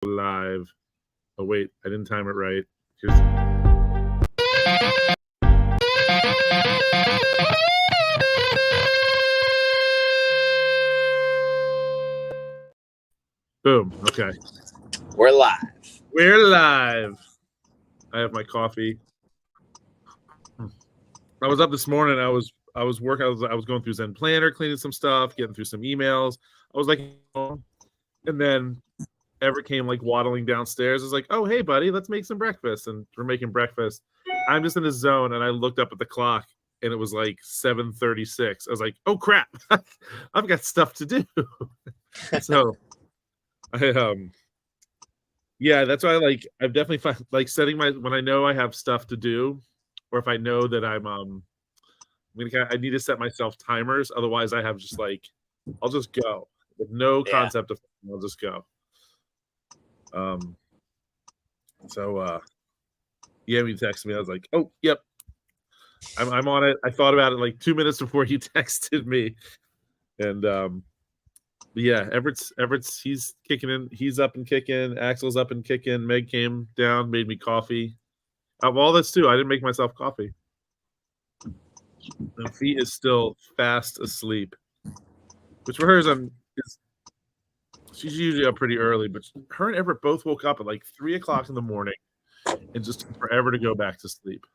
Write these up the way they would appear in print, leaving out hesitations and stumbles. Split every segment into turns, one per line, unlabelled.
Live. Oh wait, I didn't time it right. Here's... Boom. Okay.
We're live.
We're live. I have my coffee. I was up this morning. I was working. I was going through Zen Planner, cleaning some stuff, getting through some emails. I was like, and then Everett came like waddling downstairs. I was like, "Oh, hey, buddy, let's make some breakfast." And we're making breakfast. I'm just in the zone, and I looked up at the clock, and it was like 7:36. I was like, "Oh crap, I've got stuff to do." So, yeah, that's why I've definitely found like setting when I know I have stuff to do, or if I know that I need to set myself timers. Otherwise, I have just like I'll just go with no concept of I'll just go. Yeah, when you texted me, I was like, "Oh, yep, I'm on it." I thought about it like 2 minutes before he texted me, and yeah, Everett's he's kicking in. He's up and kicking. Axel's up and kicking. Meg came down, made me coffee. All this too. I didn't make myself coffee. And Fee is still fast asleep, which for her is she's usually up pretty early, but her and Everett both woke up at like 3:00 in the morning and just took forever to go back to sleep.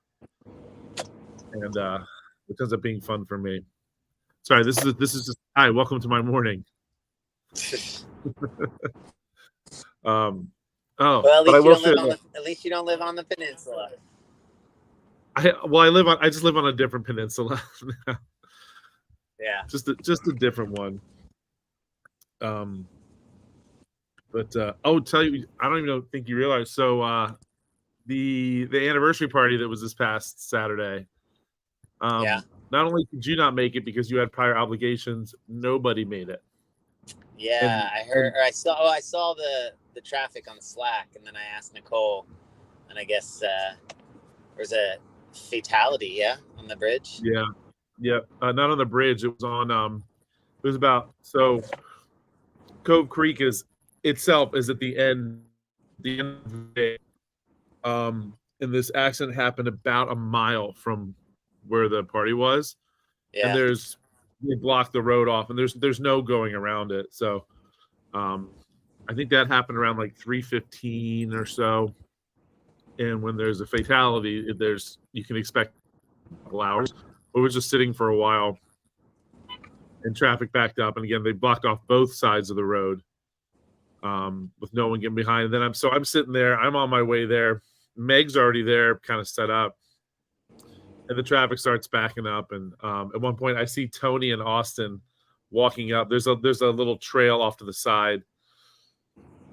And it ends up being fun for me. Sorry, this is just hi, welcome to my morning.
Well, at least you don't live on the peninsula.
I just live on a different peninsula now.
Yeah.
Just a different one. But I'll tell you, I don't even think you realize. So the anniversary party that was this past Saturday. Not only did you not make it because you had prior obligations, nobody made it.
Yeah, I heard. Or I saw the traffic on Slack, and then I asked Nicole, and I guess there was a fatality. Yeah, on the bridge.
Yeah. Not on the bridge. It was on. It was about Cove Creek itself is at the end of the day. And this accident happened about a mile from where the party was. Yeah. And they blocked the road off, and there's no going around it. So I think that happened around like 3:15 or so. And when there's a fatality, you can expect a couple hours. But we're just sitting for a while, and traffic backed up. And again, they blocked off both sides of the road with no one getting behind. And then I'm sitting there. I'm on my way there. Meg's already there, kind of set up. And the traffic starts backing up. And at one point, I see Tony and Austin walking up. There's a little trail off to the side.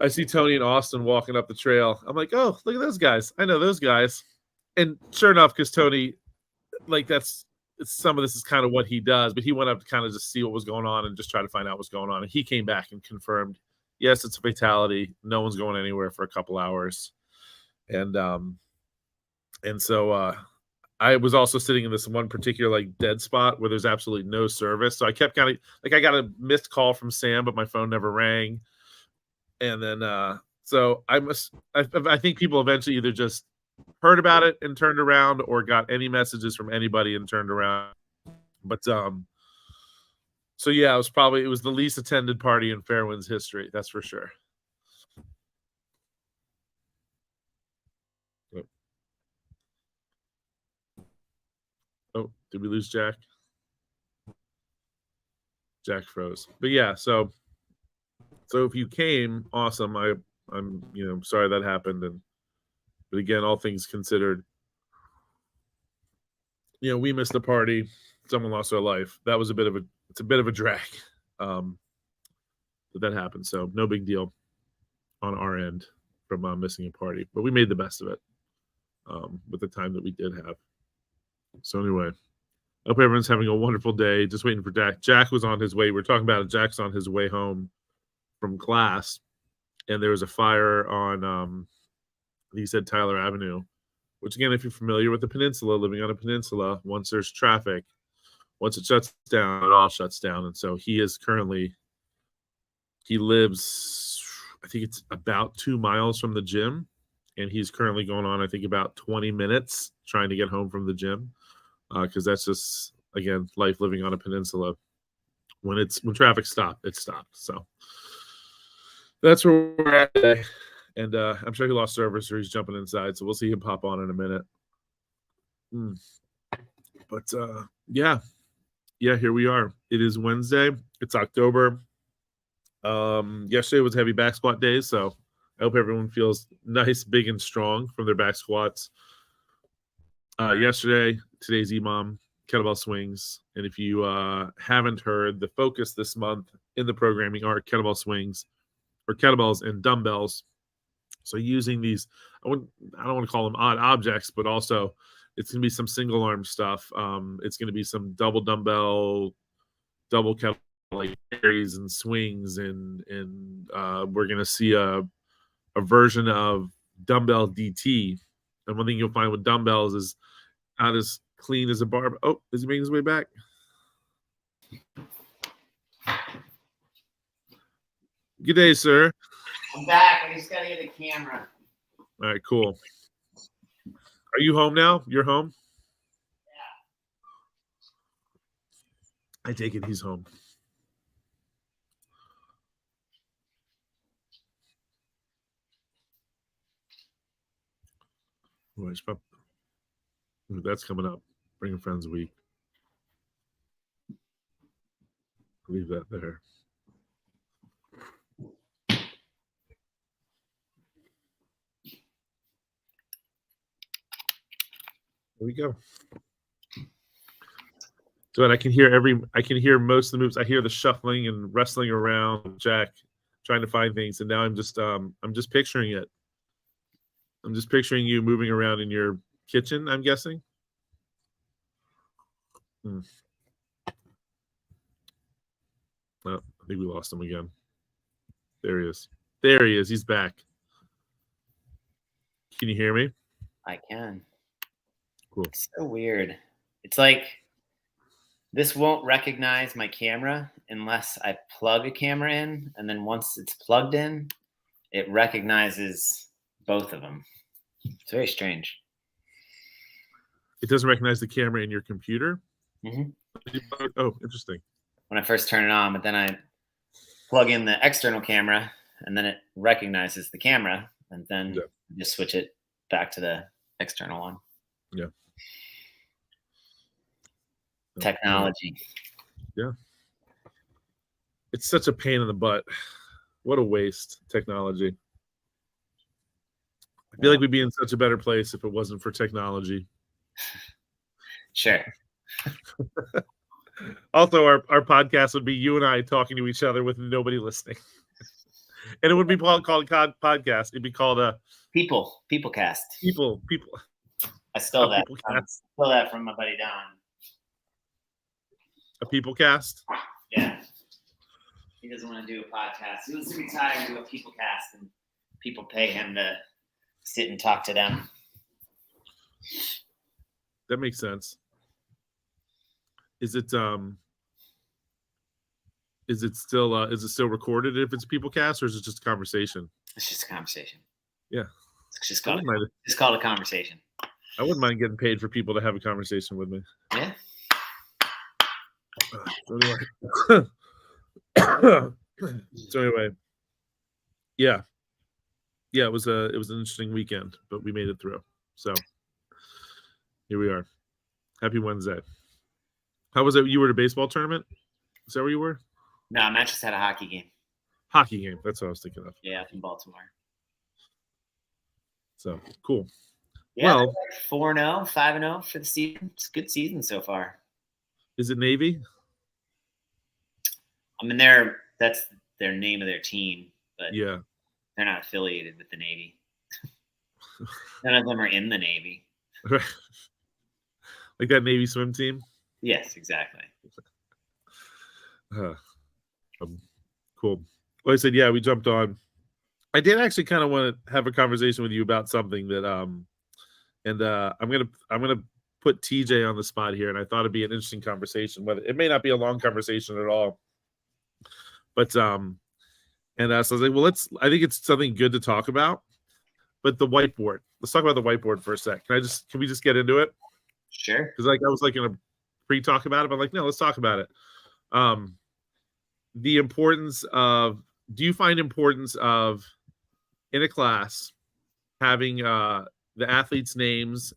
I see Tony and Austin walking up the trail. I'm like, oh, look at those guys. I know those guys. And sure enough, because Tony, like some of this is kind of what he does, but he went up to kind of just see what was going on and just try to find out what's going on. And he came back and confirmed, yes, it's a fatality. No one's going anywhere for a couple hours. And so I was also sitting in this one particular like dead spot where there's absolutely no service. So I kept kind of like, I got a missed call from Sam, but my phone never rang. And then so I think people eventually either just heard about it and turned around or got any messages from anybody and turned around. But so yeah, it was the least attended party in Fairwind's history, that's for sure. Oh, did we lose Jack? Jack froze. But yeah, so if you came, awesome. I'm sorry that happened, but again, all things considered, we missed the party. Someone lost their life. That was a bit of a drag. But that happened, so no big deal on our end from missing a party. But we made the best of it with the time that we did have. So anyway, I hope everyone's having a wonderful day. Just waiting for Jack. Jack was on his way. We're talking about it. Jack's on his way home from class, and there was a fire on he said Tyler Avenue, which again, if you're familiar with the peninsula, living on a peninsula, once there's traffic, once it shuts down, it all shuts down. And so he lives I think it's about 2 miles from the gym, and he's currently going on, I think, about 20 minutes trying to get home from the gym, because that's just, again, life living on a peninsula. When traffic stopped, it stopped. So that's where we're at today. And I'm sure he lost service or he's jumping inside, so we'll see him pop on in a minute. But yeah, here we are. It is Wednesday. It's October. Yesterday was heavy back squat day, so I hope everyone feels nice, big, and strong from their back squats. Yesterday, today's EMOM, kettlebell swings. And if you haven't heard, the focus this month in the programming are kettlebell swings, or kettlebells and dumbbells. So using these, I don't want to call them odd objects, but also it's going to be some single arm stuff. It's going to be some double dumbbell, double kettlebell, like carries and swings, and we're going to see a version of dumbbell DT. And one thing you'll find with dumbbells is not as clean as a bar. Oh, is he making his way back? Good day, sir.
I'm back. I just gotta get a camera.
All right, cool. Are you home now? You're home? Yeah. I take it he's home. That's coming up. Bringing Friends Week. Leave that there. There we go. So I can hear most of the moves. I hear the shuffling and wrestling around Jack, trying to find things, and now I'm just picturing it. I'm just picturing you moving around in your kitchen, I'm guessing. Oh, I think we lost him again. There he is. There he is. He's back. Can you hear me?
I can.
Cool.
It's so weird. It's like this won't recognize my camera unless I plug a camera in, and then once it's plugged in, it recognizes both of them. It's very strange.
It doesn't recognize the camera in your computer?
Mm-hmm.
Oh, interesting.
When I first turn it on, but then I plug in the external camera, and then it recognizes the camera, and then just switch it back to the external one.
Yeah.
Technology.
Yeah. It's such a pain in the butt. What a waste, technology. I feel like we'd be in such a better place if it wasn't for technology.
Sure.
Also, our podcast would be you and I talking to each other with nobody listening. And it would be called podcast. It'd be called a
Peoplecast.
People.
I stole that.
Stole
that from my buddy Don.
A Peoplecast?
Yeah. He doesn't want to do a podcast. He wants to retire and do a Peoplecast, and people pay him to sit and talk to them.
That makes sense. Is it still still recorded if it's Peoplecast, or is it just a conversation?
It's just a conversation.
Yeah.
It's just called a conversation.
I wouldn't mind getting paid for people to have a conversation with me.
Yeah.
So anyway, yeah, it was an interesting weekend, but we made it through. So here we are. Happy Wednesday. How was it? You were at a baseball tournament? Is that where you were?
No, Matt just had a hockey game.
Hockey game. That's what I was thinking of.
Yeah, up in Baltimore.
So cool.
Yeah, well, 4-0, 5-0 for the season. It's a good season so far.
Is it Navy?
I mean, that's their name of their team, but
yeah,
they're not affiliated with the Navy. None of them are in the Navy.
Like that Navy swim team?
Yes, exactly.
Cool. Well, I said, yeah, we jumped on. I did actually kind of want to have a conversation with you about something that I'm gonna put TJ on the spot here, and I thought it'd be an interesting conversation. Whether it may not be a long conversation at all, but And so I was like, well, I think it's something good to talk about. But the whiteboard, let's talk about the whiteboard for a sec. Can we just get into it?
Sure.
Because like I was like in a pre-talk about it, but like, no, let's talk about it. The importance of, do you find importance of in a class having the athletes' names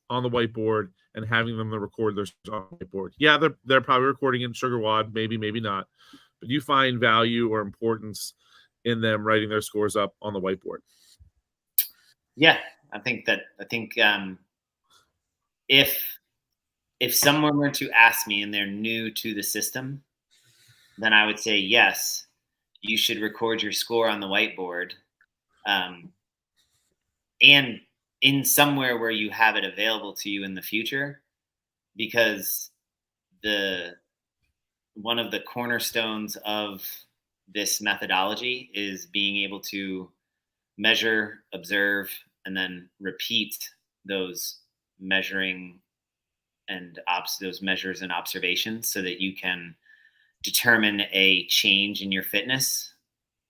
on the whiteboard and having them to record their on the whiteboard? Yeah, they're probably recording in Sugar Wad, maybe not. But do you find value or importance in them writing their scores up on the whiteboard?
Yeah, I think if someone were to ask me and they're new to the system, then I would say yes, you should record your score on the whiteboard, and in somewhere where you have it available to you in the future, because one of the cornerstones of this methodology is being able to measure, observe, and then repeat those measuring and those measures and observations so that you can determine a change in your fitness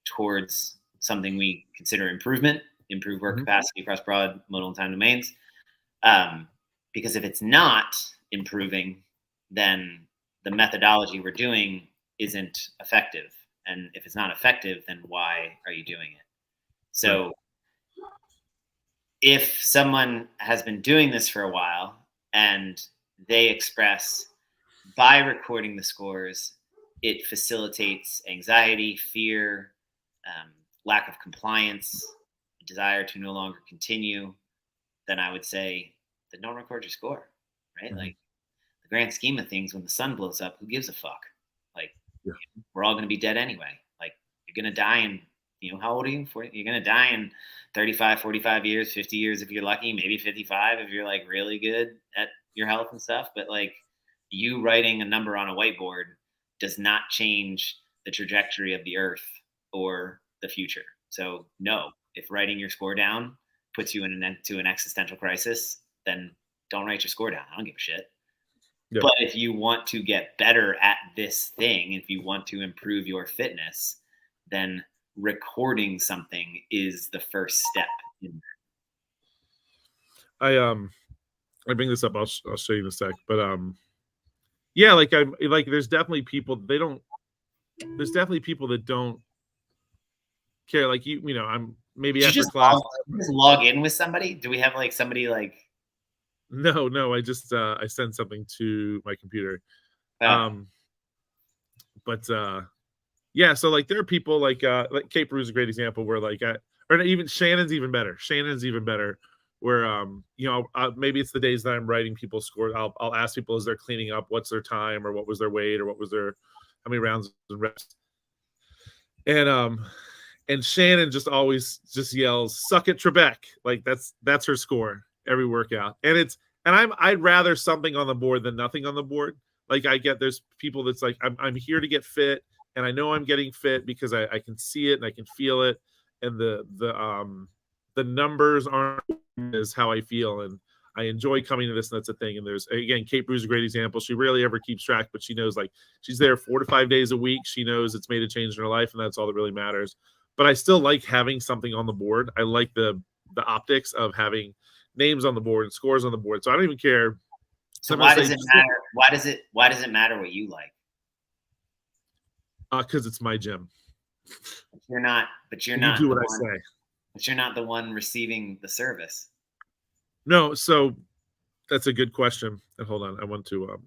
towards something we consider improve work capacity across broad modal and time domains. Because if it's not improving, then the methodology we're doing isn't effective. And if it's not effective, then why are you doing it? So if someone has been doing this for a while and they express by recording the scores, it facilitates anxiety, fear, lack of compliance, desire to no longer continue, then I would say, then don't record your score, right? Like, the grand scheme of things, when the sun blows up, who gives a fuck? Like, we're all going to be dead anyway. Like, you're going to die in, how old are you? 40? You're going to die in 35, 45 years, 50 years if you're lucky, maybe 55 if you're like really good at your health and stuff. But like, you writing a number on a whiteboard does not change the trajectory of the earth or the future. So no, if writing your score down puts you into an existential crisis, then don't write your score down. I don't give a shit. Yep. But if you want to get better at this thing, if you want to improve your fitness, then recording something is the first step in
that. I bring this up, I'll show you in a sec, but yeah, like there's definitely people that don't care. Like I'm maybe after class.
Just log in with somebody. Do we have like somebody like?
No, I just I send something to my computer. But yeah, so like there are people like Kate Brew is a great example where like or even Shannon's even better. Where maybe it's the days that I'm writing people's scores. I'll ask people as they're cleaning up, what's their time or what was their weight or what was their how many rounds and reps. And Shannon just always just yells, "Suck it, Trebek!" Like that's her score every workout. And I'd rather something on the board than nothing on the board. Like there's people that's like, I'm here to get fit, and I know I'm getting fit because I can see it and I can feel it, and the numbers aren't is how I feel, and I enjoy coming to this, and that's a thing. And there's, again, Kate Brew's a great example. She rarely ever keeps track, but she knows like she's there 4 to 5 days a week. She knows it's made a change in her life, and that's all that really matters. But I still like having something on the board. I like the optics of having names on the board and scores on the board. So I don't even care.
So why does it matter? Why does it matter what you like?
Because it's my gym.
You're not.
You do what I say.
But you're not the one receiving the service.
No, so that's a good question. And hold on, I want to.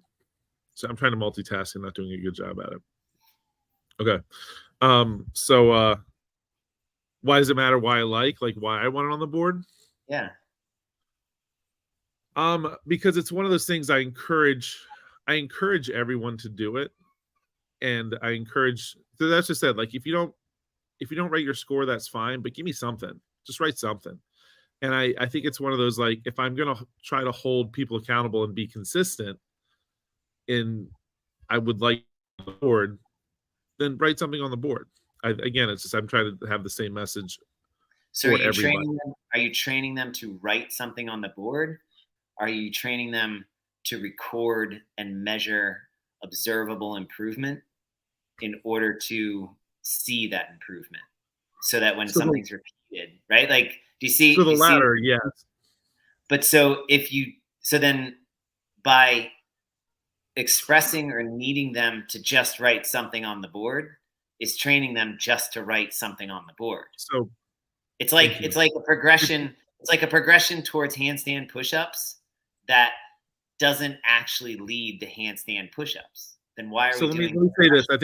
So I'm trying to multitask and not doing a good job at it. Okay. So why does it matter? Why I like why I want it on the board?
Yeah.
Because it's one of those things I encourage everyone to do it, and I encourage. So that's just said. Like if you don't write your score, that's fine, but give me something. Just write something. And I think it's one of those, like, if I'm going to try to hold people accountable and be consistent I would like the board, then write something on the board. Again, it's just, I'm trying to have the same message.
So are you training them to write something on the board? Are you training them to record and measure observable improvement in order to see that improvement? so that when
So the-
something's repeated, right? Like, do you see?
So the
you see-
latter, yes.
But so then by expressing or needing them to just write something on the board is training them just to write something on the board.
So
It's like
Thank you.
it's like a progression. It's like a progression towards handstand push-ups that doesn't actually lead to handstand push-ups. Then why are
so
we
let me
doing?
say this. I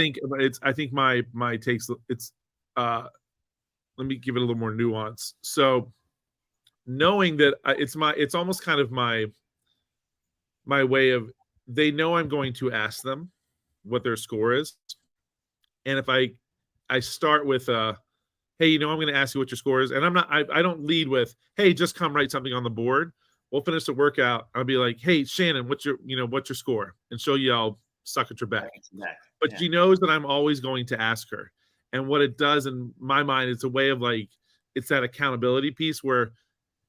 think my takes it's let me give it a little more nuance. So knowing that it's almost kind of my way of, they know I'm going to ask them what their score is, and if I start with hey, I'm going to ask you what your score is, and I don't lead with, hey, just come write something on the board. We'll finish the workout. I'll be like, hey, Shannon, what's your score? And she'll yell, suck at your back. But she knows that I'm always going to ask her. And what it does in my mind, it's a way of like, it's that accountability piece where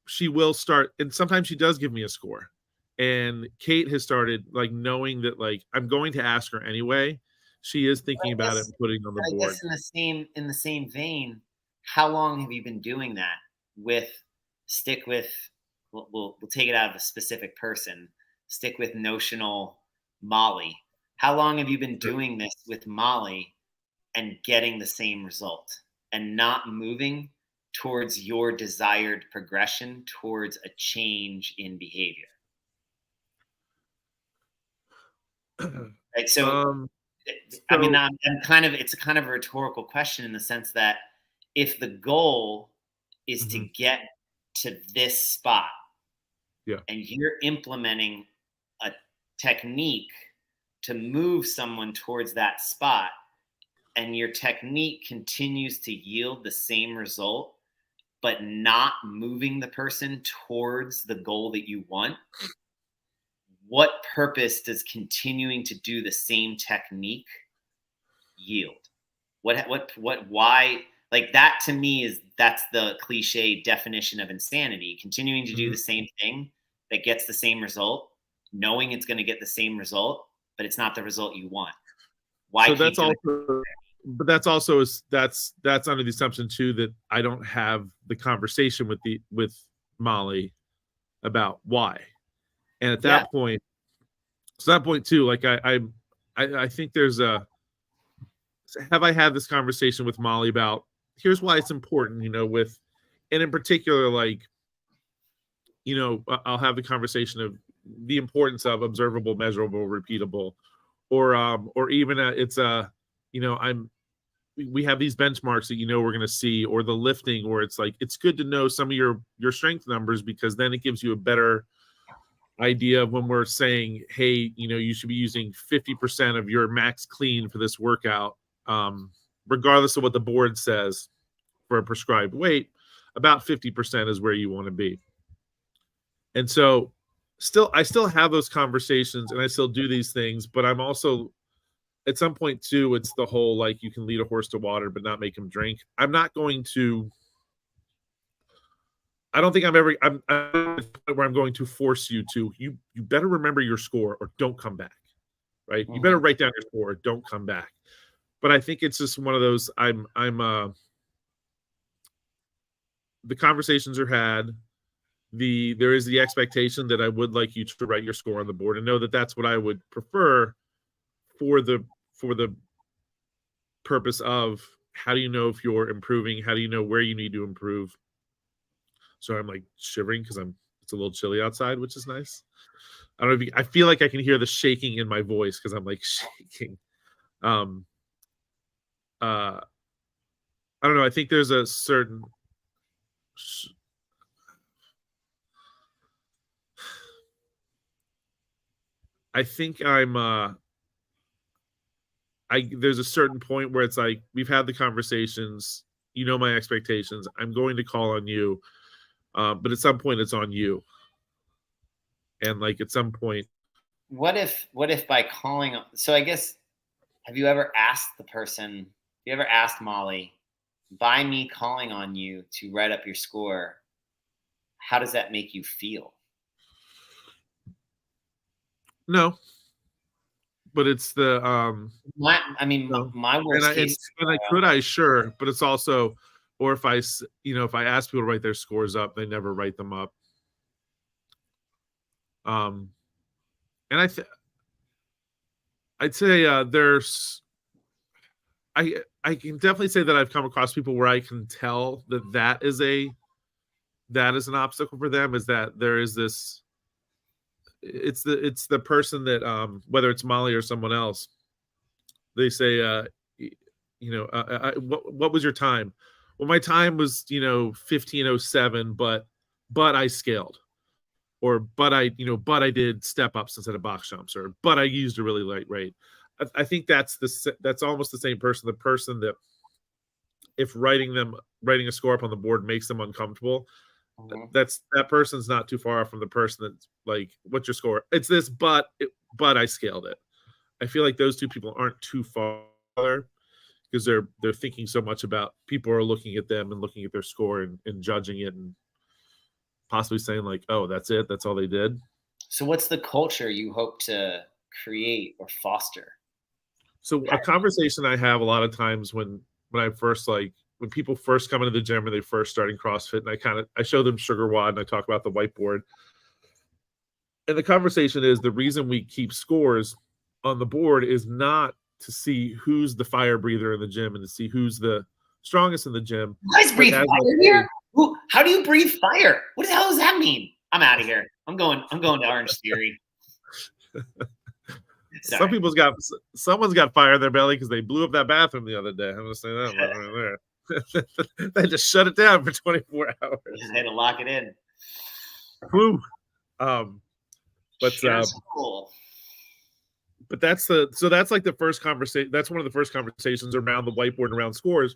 she will start, and sometimes she does give me a score. And Kate has started like knowing that like I'm going to ask her anyway. She is thinking about it and putting it on the board.
I guess in the same vein, how long have you been doing that we'll take it out of a specific person, stick with notional Molly. How long have you been doing this with Molly and getting the same result and not moving towards your desired progression towards a change in behavior? Right. So I mean, it's kind of a rhetorical question in the sense that if the goal is to get to this spot, and you're implementing a technique to move someone towards that spot, and your technique continues to yield the same result, but not moving the person towards the goal that you want, what purpose does continuing to do the same technique yield? Why? Like, that to me that's the cliche definition of insanity. Continuing to do the same thing that gets the same result, knowing it's going to get the same result, but it's not the result you want. Why? So that's
also, but that's also that's under the assumption too that I don't have the conversation with Molly about why. And at that point, so that point too, like I think there's have I had this conversation with Molly about here's why it's important, and in particular, like, I'll have the conversation of the importance of observable, measurable, repeatable, or even we have these benchmarks that we're going to see, or the lifting, where it's like it's good to know some of your strength numbers, because then it gives you a better idea of when we're saying, hey, you should be using 50% of your max clean for this workout, regardless of what the board says for a prescribed weight. About 50% is where you want to be. And so I still have those conversations and I still do these things, but I'm also at some point too, it's the whole, like, you can lead a horse to water, but not make him drink. I don't think I'm where I'm going to force you to, you better remember your score or don't come back, right? You better write down your score or don't come back. But I think it's just one of those, the conversations are had. There is the expectation that I would like you to write your score on the board and know that that's what I would prefer for the purpose of how do you know if you're improving? How do you know where you need to improve? So I'm like shivering because it's a little chilly outside, which is nice. I don't know I feel like I can hear the shaking in my voice because I'm like shaking. I don't know. I think there's a certain I think there's a certain point where it's like we've had the conversations, my expectations. I'm going to call on you, but at some point it's on you. And like at some point,
what if by calling? So I guess, have you ever asked the person? Have you ever asked Molly, by me calling on you to write up your score, how does that make you feel?
No. But it's the
my worst case.
Sure, but it's also or if I ask people to write their scores up, they never write them up. And I'd say I can definitely say that I've come across people where I can tell that is an obstacle for them, is that there is this, it's the person that whether it's Molly or someone else, they say what was your time? Well, my time was 15:07, but I scaled, or but I did step ups instead of box jumps, or but I used a really light rate. I think that's almost the same person. The person that, if writing a score up on the board makes them uncomfortable, that person's not too far off from the person that's like, what's your score? It's this, but I scaled it. I feel like those two people aren't too far, because they're thinking so much about people are looking at them and looking at their score and judging it and possibly saying like, oh, that's it, that's all they did.
So what's the culture you hope to create or foster?
So a conversation I have a lot of times when people first come into the gym and they first starting CrossFit, and I show them Sugar WOD and I talk about the whiteboard. And the conversation is, the reason we keep scores on the board is not to see who's the fire breather in the gym and to see who's the strongest in the gym.
You guys breathe fire here? How do you breathe fire? What the hell does that mean? I'm out of here. I'm going to Orange Theory.
Someone's got fire in their belly because they blew up that bathroom the other day. I'm gonna say that right there. They just shut it down for 24 hours.
Just had to lock it in.
Whew. But that's like the first conversation. That's one of the first conversations around the whiteboard and around scores.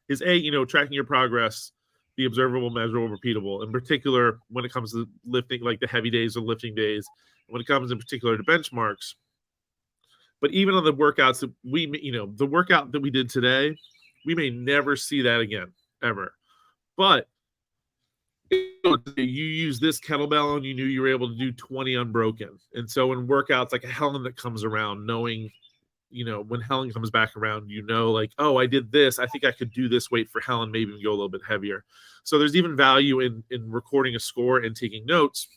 Is tracking your progress, the observable, measurable, repeatable. In particular, when it comes to lifting, like the heavy days or lifting days. When it comes in particular to benchmarks. But even on the workouts that the workout that we did today, we may never see that again, ever. But you use this kettlebell and you knew you were able to do 20 unbroken. And so in workouts like a Helen that comes around, knowing, when Helen comes back around, like, oh, I did this. I think I could do this weight for Helen, maybe go a little bit heavier. So there's even value in recording a score and taking notes.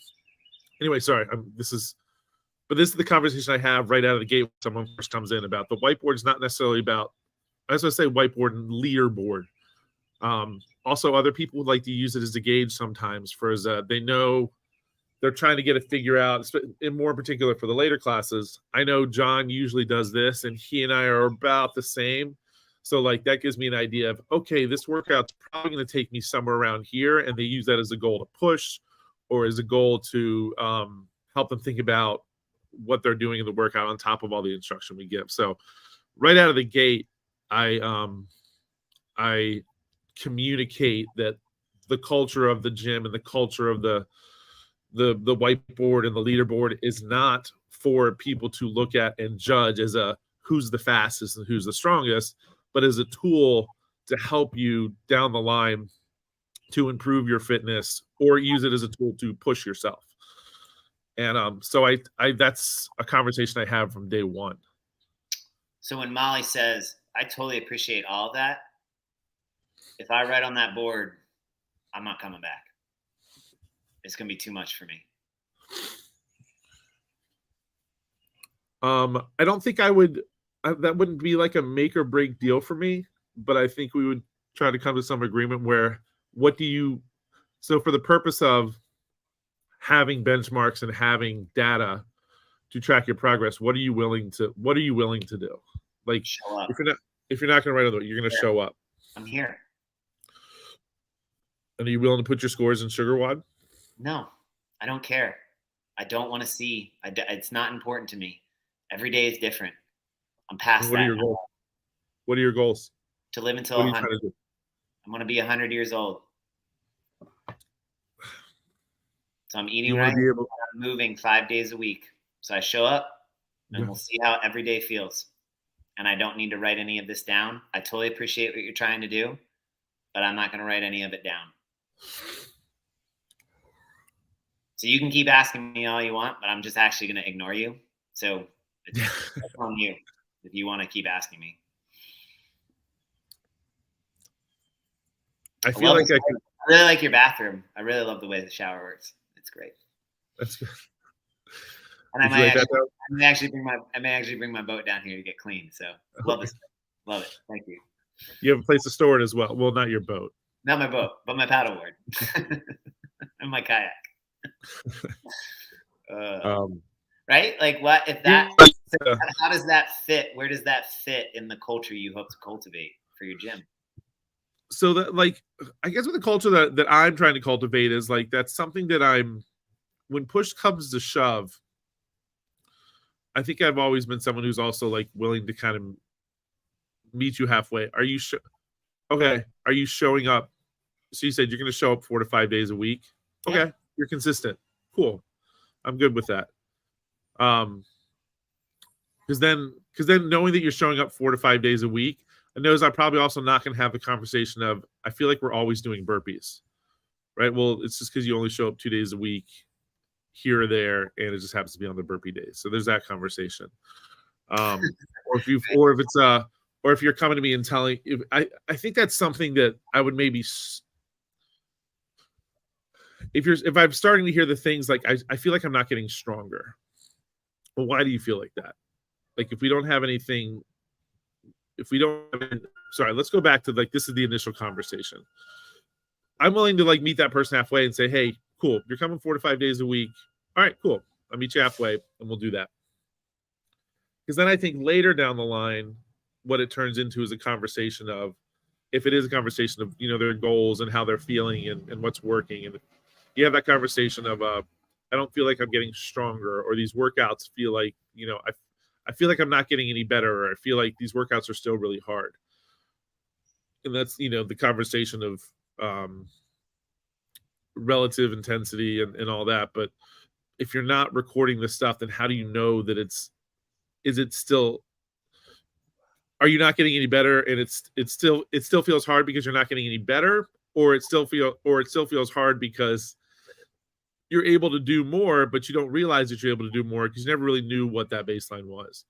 Anyway, sorry, this is the conversation I have right out of the gate when someone first comes in about the whiteboard. Is not necessarily about, as I say, whiteboard and leaderboard. Also, other people would like to use it as a gauge sometimes they know they're trying to get a figure out, and more in particular for the later classes. I know John usually does this, and he and I are about the same. So like that gives me an idea of, okay, this workout's probably going to take me somewhere around here, and they use that as a goal to push, or as a goal to help them think about what they're doing in the workout on top of all the instruction we give. So right out of the gate, I communicate that the culture of the gym and the culture of the whiteboard and the leaderboard is not for people to look at and judge as who's the fastest and who's the strongest, but as a tool to help you down the line to improve your fitness, or use it as a tool to push yourself. And so I that's a conversation I have from day one.
So when Molly says, I totally appreciate all of that, if I write on that board, I'm not coming back. It's going to be too much for me.
I don't think I would, that wouldn't be like a make or break deal for me, but I think we would try to come to some agreement where, so for the purpose of having benchmarks and having data to track your progress, what are you willing to do? Like,
show up.
if you're not going to write on it, you're going to show up.
I'm here.
And are you willing to put your scores in Sugar WOD?
No, I don't care. I don't want to see. It's not important to me. Every day is different. I'm past that.
What are your goals?
To live until 100. I'm going to be 100 years old. So I'm eating right. I'm moving 5 days a week. So I show up and we'll see how every day feels. And I don't need to write any of this down. I totally appreciate what you're trying to do, but I'm not going to write any of it down. So you can keep asking me all you want, but I'm just actually going to ignore you. So it's on you if you want to keep asking me.
I feel like I can.
I really like your bathroom. I really love the way the shower works. It's great.
That's good.
And I
Did you
may,
like that,
actually,
though?
I may actually bring my boat down here to get clean. So love this. Love it. Thank you.
You have a place to store it as well. Well, not your boat.
Not my boat, but my paddleboard and my kayak. Right? Like, what if that? How does that fit? Where does that fit in the culture you hope to cultivate for your gym?
So that, like, I guess with the culture that I'm trying to cultivate is like that's something that when push comes to shove, I think I've always been someone who's also like willing to kind of meet you halfway. Are you okay? Are you showing up? So you said you're going to show up 4 to 5 days a week. Okay, yeah. You're consistent. Cool. I'm good with that. Because then knowing that you're showing up 4 to 5 days a week, I knows I'm probably also not going to have the conversation of I feel like we're always doing burpees, right? Well, it's just because you only show up 2 days a week here or there, and it just happens to be on the burpee days. So there's that conversation. Or if you're coming to me and telling, I think that's something that I would maybe, if I'm starting to hear the things like I feel like I'm not getting stronger. Well, why do you feel like that? Like if we don't have anything, sorry, let's go back to like this is the initial conversation. I'm willing to like meet that person halfway and say, hey, cool, you're coming 4 to 5 days a week. All right, cool. I'll meet you halfway and we'll do that. Because then I think later down the line, what it turns into is a conversation of, if it is a conversation of, their goals and how they're feeling and what's working. And you have that conversation of, I don't feel like I'm getting stronger, or these workouts feel like, I feel like I'm not getting any better, or I feel like these workouts are still really hard. And that's, the conversation of relative intensity and all that. But if you're not recording this stuff, then how do you know that are you not getting any better and it still feels hard because you're not getting any better, or it still feels hard because you're able to do more, but you don't realize that you're able to do more because you never really knew what that baseline was.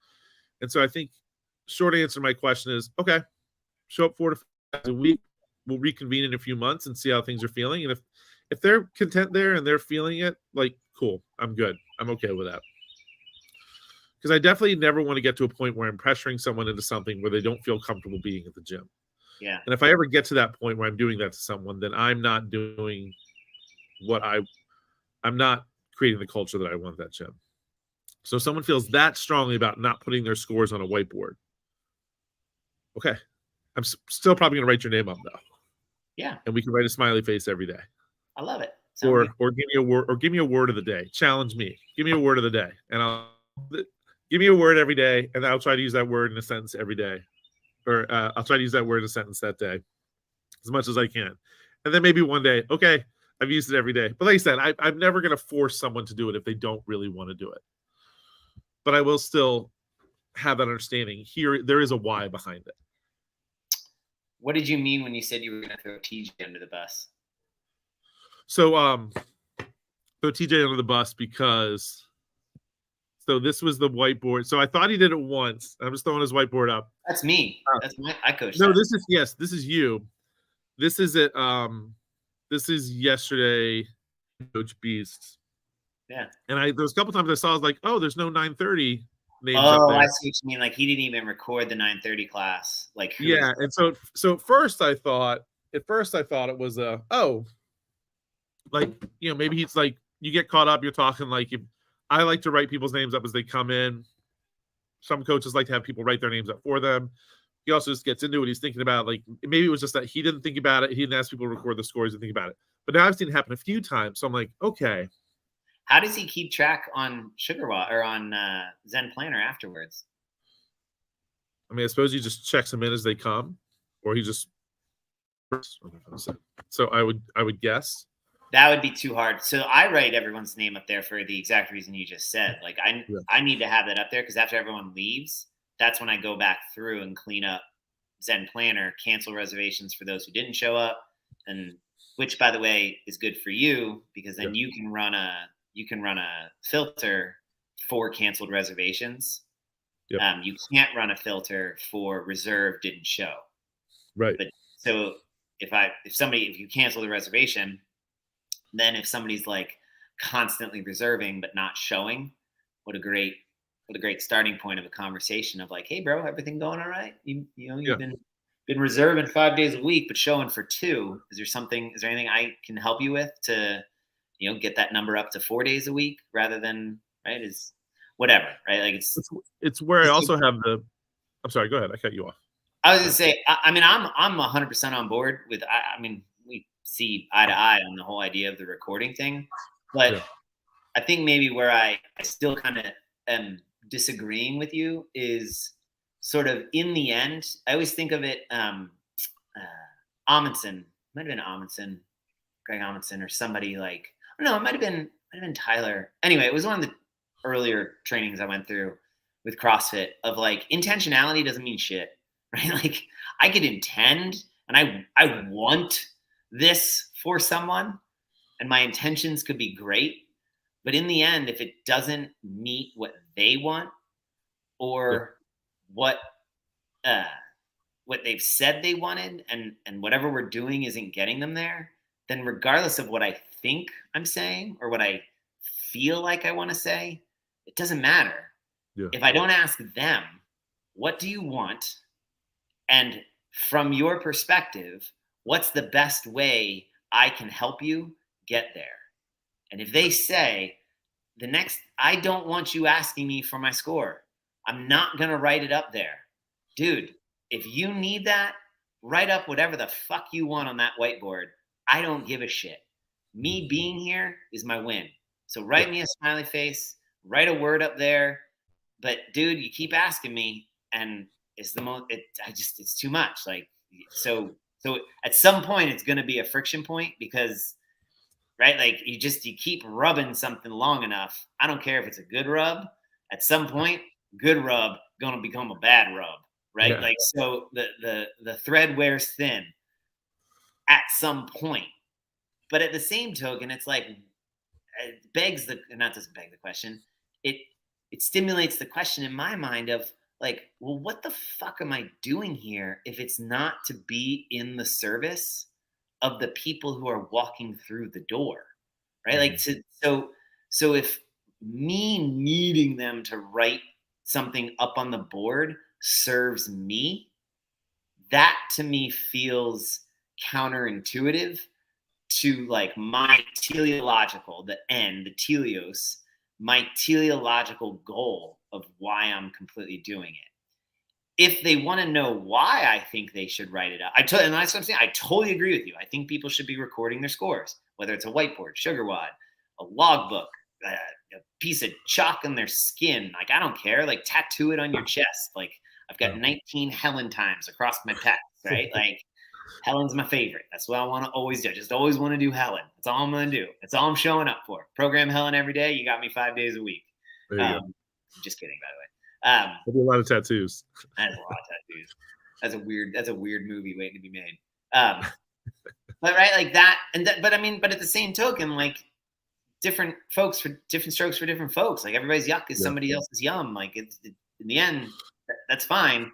And so I think short answer to my question is, okay, show up 4 to 5 days a week. We'll reconvene in a few months and see how things are feeling. And if they're content there and they're feeling it, like, cool, I'm good. I'm okay with that. Because I definitely never want to get to a point where I'm pressuring someone into something where they don't feel comfortable being at the gym.
Yeah.
And if I ever get to that point where I'm doing that to someone, then I'm not doing I'm not creating the culture that I want at that gym. So if someone feels that strongly about not putting their scores on a whiteboard, okay, I'm still probably going to write your name up though.
Yeah.
And we can write a smiley face every day.
I love it.
Or give me a word, or give me a word of the day. Challenge me. Give me a word of the day, and I'll give me a word every day, and I'll try to use that word in a sentence every day, or I'll try to use that word in a sentence that day, as much as I can. And then maybe one day, okay, I've used it every day. But like I said, I'm never going to force someone to do it if they don't really want to do it. But I will still have that understanding. Here, there is a why behind it.
What did you mean when you said you were going to throw TJ under the bus?
So, throw TJ under the bus because, so this was the whiteboard. So I thought he did it once. I'm just throwing his whiteboard up.
That's me. That's I coached.
No, this is you. This is it. This is yesterday, Coach Beast.
Yeah.
And there's a couple times I saw, I was like, oh, there's no 9:30 names up there.
I see what you mean. Like he didn't even record the 9:30 class. Like
yeah. And so at first I thought it was like, maybe he's like, you get caught up, you're talking like, if I like to write people's names up as they come in. Some coaches like to have people write their names up for them. He also just gets into it. He's thinking about, like, maybe it was just that he didn't think about it. He didn't ask people to record the scores and think about it. But now I've seen it happen a few times. So I'm like, okay.
How does he keep track on SugarWa or on Zen Planner afterwards?
I mean, I suppose he just checks them in as they come, or he just. So I would guess.
That would be too hard. So I write everyone's name up there for the exact reason you just said. Like I need to have that up there because after everyone leaves, that's when I go back through and clean up Zen Planner, cancel reservations for those who didn't show up, and which, by the way, is good for you because then you can run a filter for canceled reservations. Yep. You can't run a filter for reserved didn't show.
Right.
But so if you cancel the reservation, then if somebody's like constantly reserving but not showing, what a great starting point of a conversation of like, hey bro, everything going all right? You've been reserving 5 days a week but showing for 2. Is there anything I can help you with to, get that number up to 4 days a week rather than, right? Is whatever, right? Like
it's where I also have I'm sorry, go ahead. I cut you off.
I was gonna say, I mean, I'm 100% on board with. I mean, we see eye to eye on the whole idea of the recording thing, but I think maybe where I still kind of am disagreeing with you is sort of in the end. I always think of it. Amundsen, might have been Amundsen, Greg Amundsen, or somebody like. No, it might have been Tyler. Anyway, it was one of the earlier trainings I went through with CrossFit of like intentionality doesn't mean shit. Right? Like I could intend and I want this for someone and my intentions could be great. But in the end, if it doesn't meet what they want or what they've said they wanted and whatever we're doing isn't getting them there, then regardless of what I think I'm saying or what I feel like I want to say, it doesn't matter. Yeah. If I don't ask them, what do you want? And from your perspective, what's the best way I can help you get there? And if they say, I don't want you asking me for my score. I'm not going to write it up there. Dude, if you need that, write up whatever the fuck you want on that whiteboard. I don't give a shit. Me being here is my win. So write me a smiley face, write a word up there. But dude, you keep asking me and it's it's too much. Like, so at some point it's going to be a friction point because, right? Like you keep rubbing something long enough. I don't care if it's a good rub. At some point, good rub going to become a bad rub, right? Yeah. Like, so the thread wears thin at some point. But at the same token, it's like, not just beg the question. It stimulates the question in my mind of, like, well, what the fuck am I doing here if it's not to be in the service of the people who are walking through the door, right? Like, so if me needing them to write something up on the board serves me, that to me feels counterintuitive to like my teleological, the teleos, my teleological goal of why I'm completely doing it. If they want to know why I think they should write it up, and that's what I'm saying. I totally agree with you. I think people should be recording their scores, whether it's a whiteboard, sugar wad, a logbook, a piece of chalk on their skin. Like, I don't care. Like, tattoo it on your chest. Like, I've got 19 Helen times across my pecs, right? Like, Helen's my favorite. That's what I want to always do. I just always want to do Helen. That's all I'm going to do. That's all I'm showing up for. Program Helen every day. You got me 5 days a week. I'm just kidding, by the way.
There'll be a lot of tattoos.
That's a lot of tattoos. That's a weird movie waiting to be made. But right, like that, but at the same token, like different folks for different strokes for different folks. Like everybody's yuck is somebody else's yum. Like in the end, that's fine.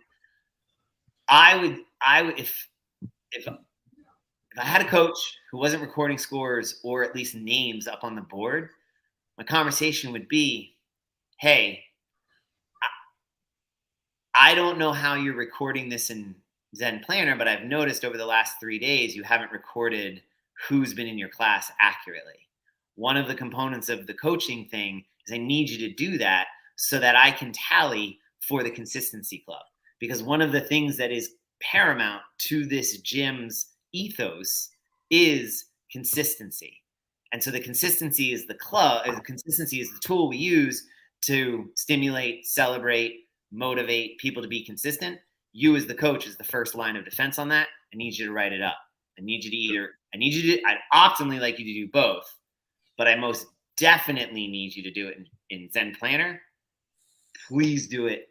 I would if I had a coach who wasn't recording scores or at least names up on the board, my conversation would be, hey, I don't know how you're recording this in Zen Planner, but I've noticed over the last 3 days, you haven't recorded who's been in your class accurately. One of the components of the coaching thing is I need you to do that so that I can tally for the consistency club. Because one of the things that is paramount to this gym's ethos is consistency. And so the consistency is the tool we use to stimulate, celebrate, motivate people to be consistent. You as the coach is the first line of defense on that. I need you to write it up. I'd optimally like you to do both, but I most definitely need you to do it in Zen Planner. Please do it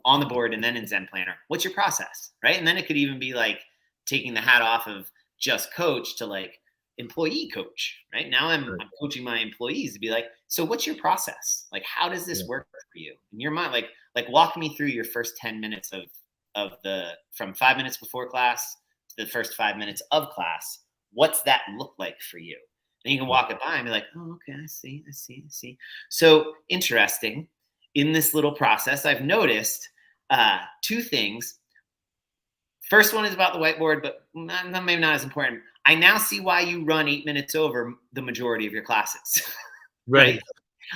on the board and then in Zen Planner. What's your process, right? And then it could even be like taking the hat off of just coach to like employee coach, right? Now I'm coaching my employees to be like, so what's your process? Like, how does this work for you in your mind? Like walk me through your first 10 minutes of from 5 minutes before class to the first 5 minutes of class, what's that look like for you? And you can walk it by and be like, oh, okay, I see. So interesting. In this little process, I've noticed two things. First one is about the whiteboard, but maybe not as important. I now see why you run 8 minutes over the majority of your classes.
Right.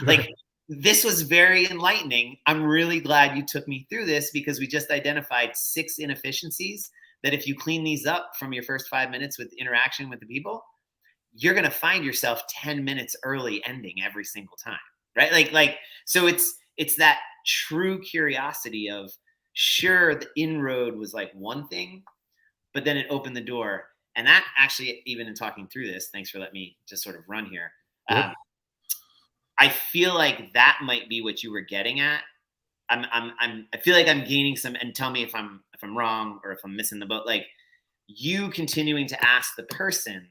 Like, this was very enlightening. I'm really glad you took me through this, because we just identified 6 inefficiencies that if you clean these up from your first 5 minutes with interaction with the people, you're going to find yourself 10 minutes early ending every single time. Right. So it's that true curiosity of, sure, the inroad was like one thing, but then it opened the door. And that actually, even in talking through this, thanks for letting me just sort of run here.
Yep.
I feel like that might be what you were getting at. I feel like I'm gaining some, and tell me if I'm wrong or if I'm missing the boat. Like, you continuing to ask the person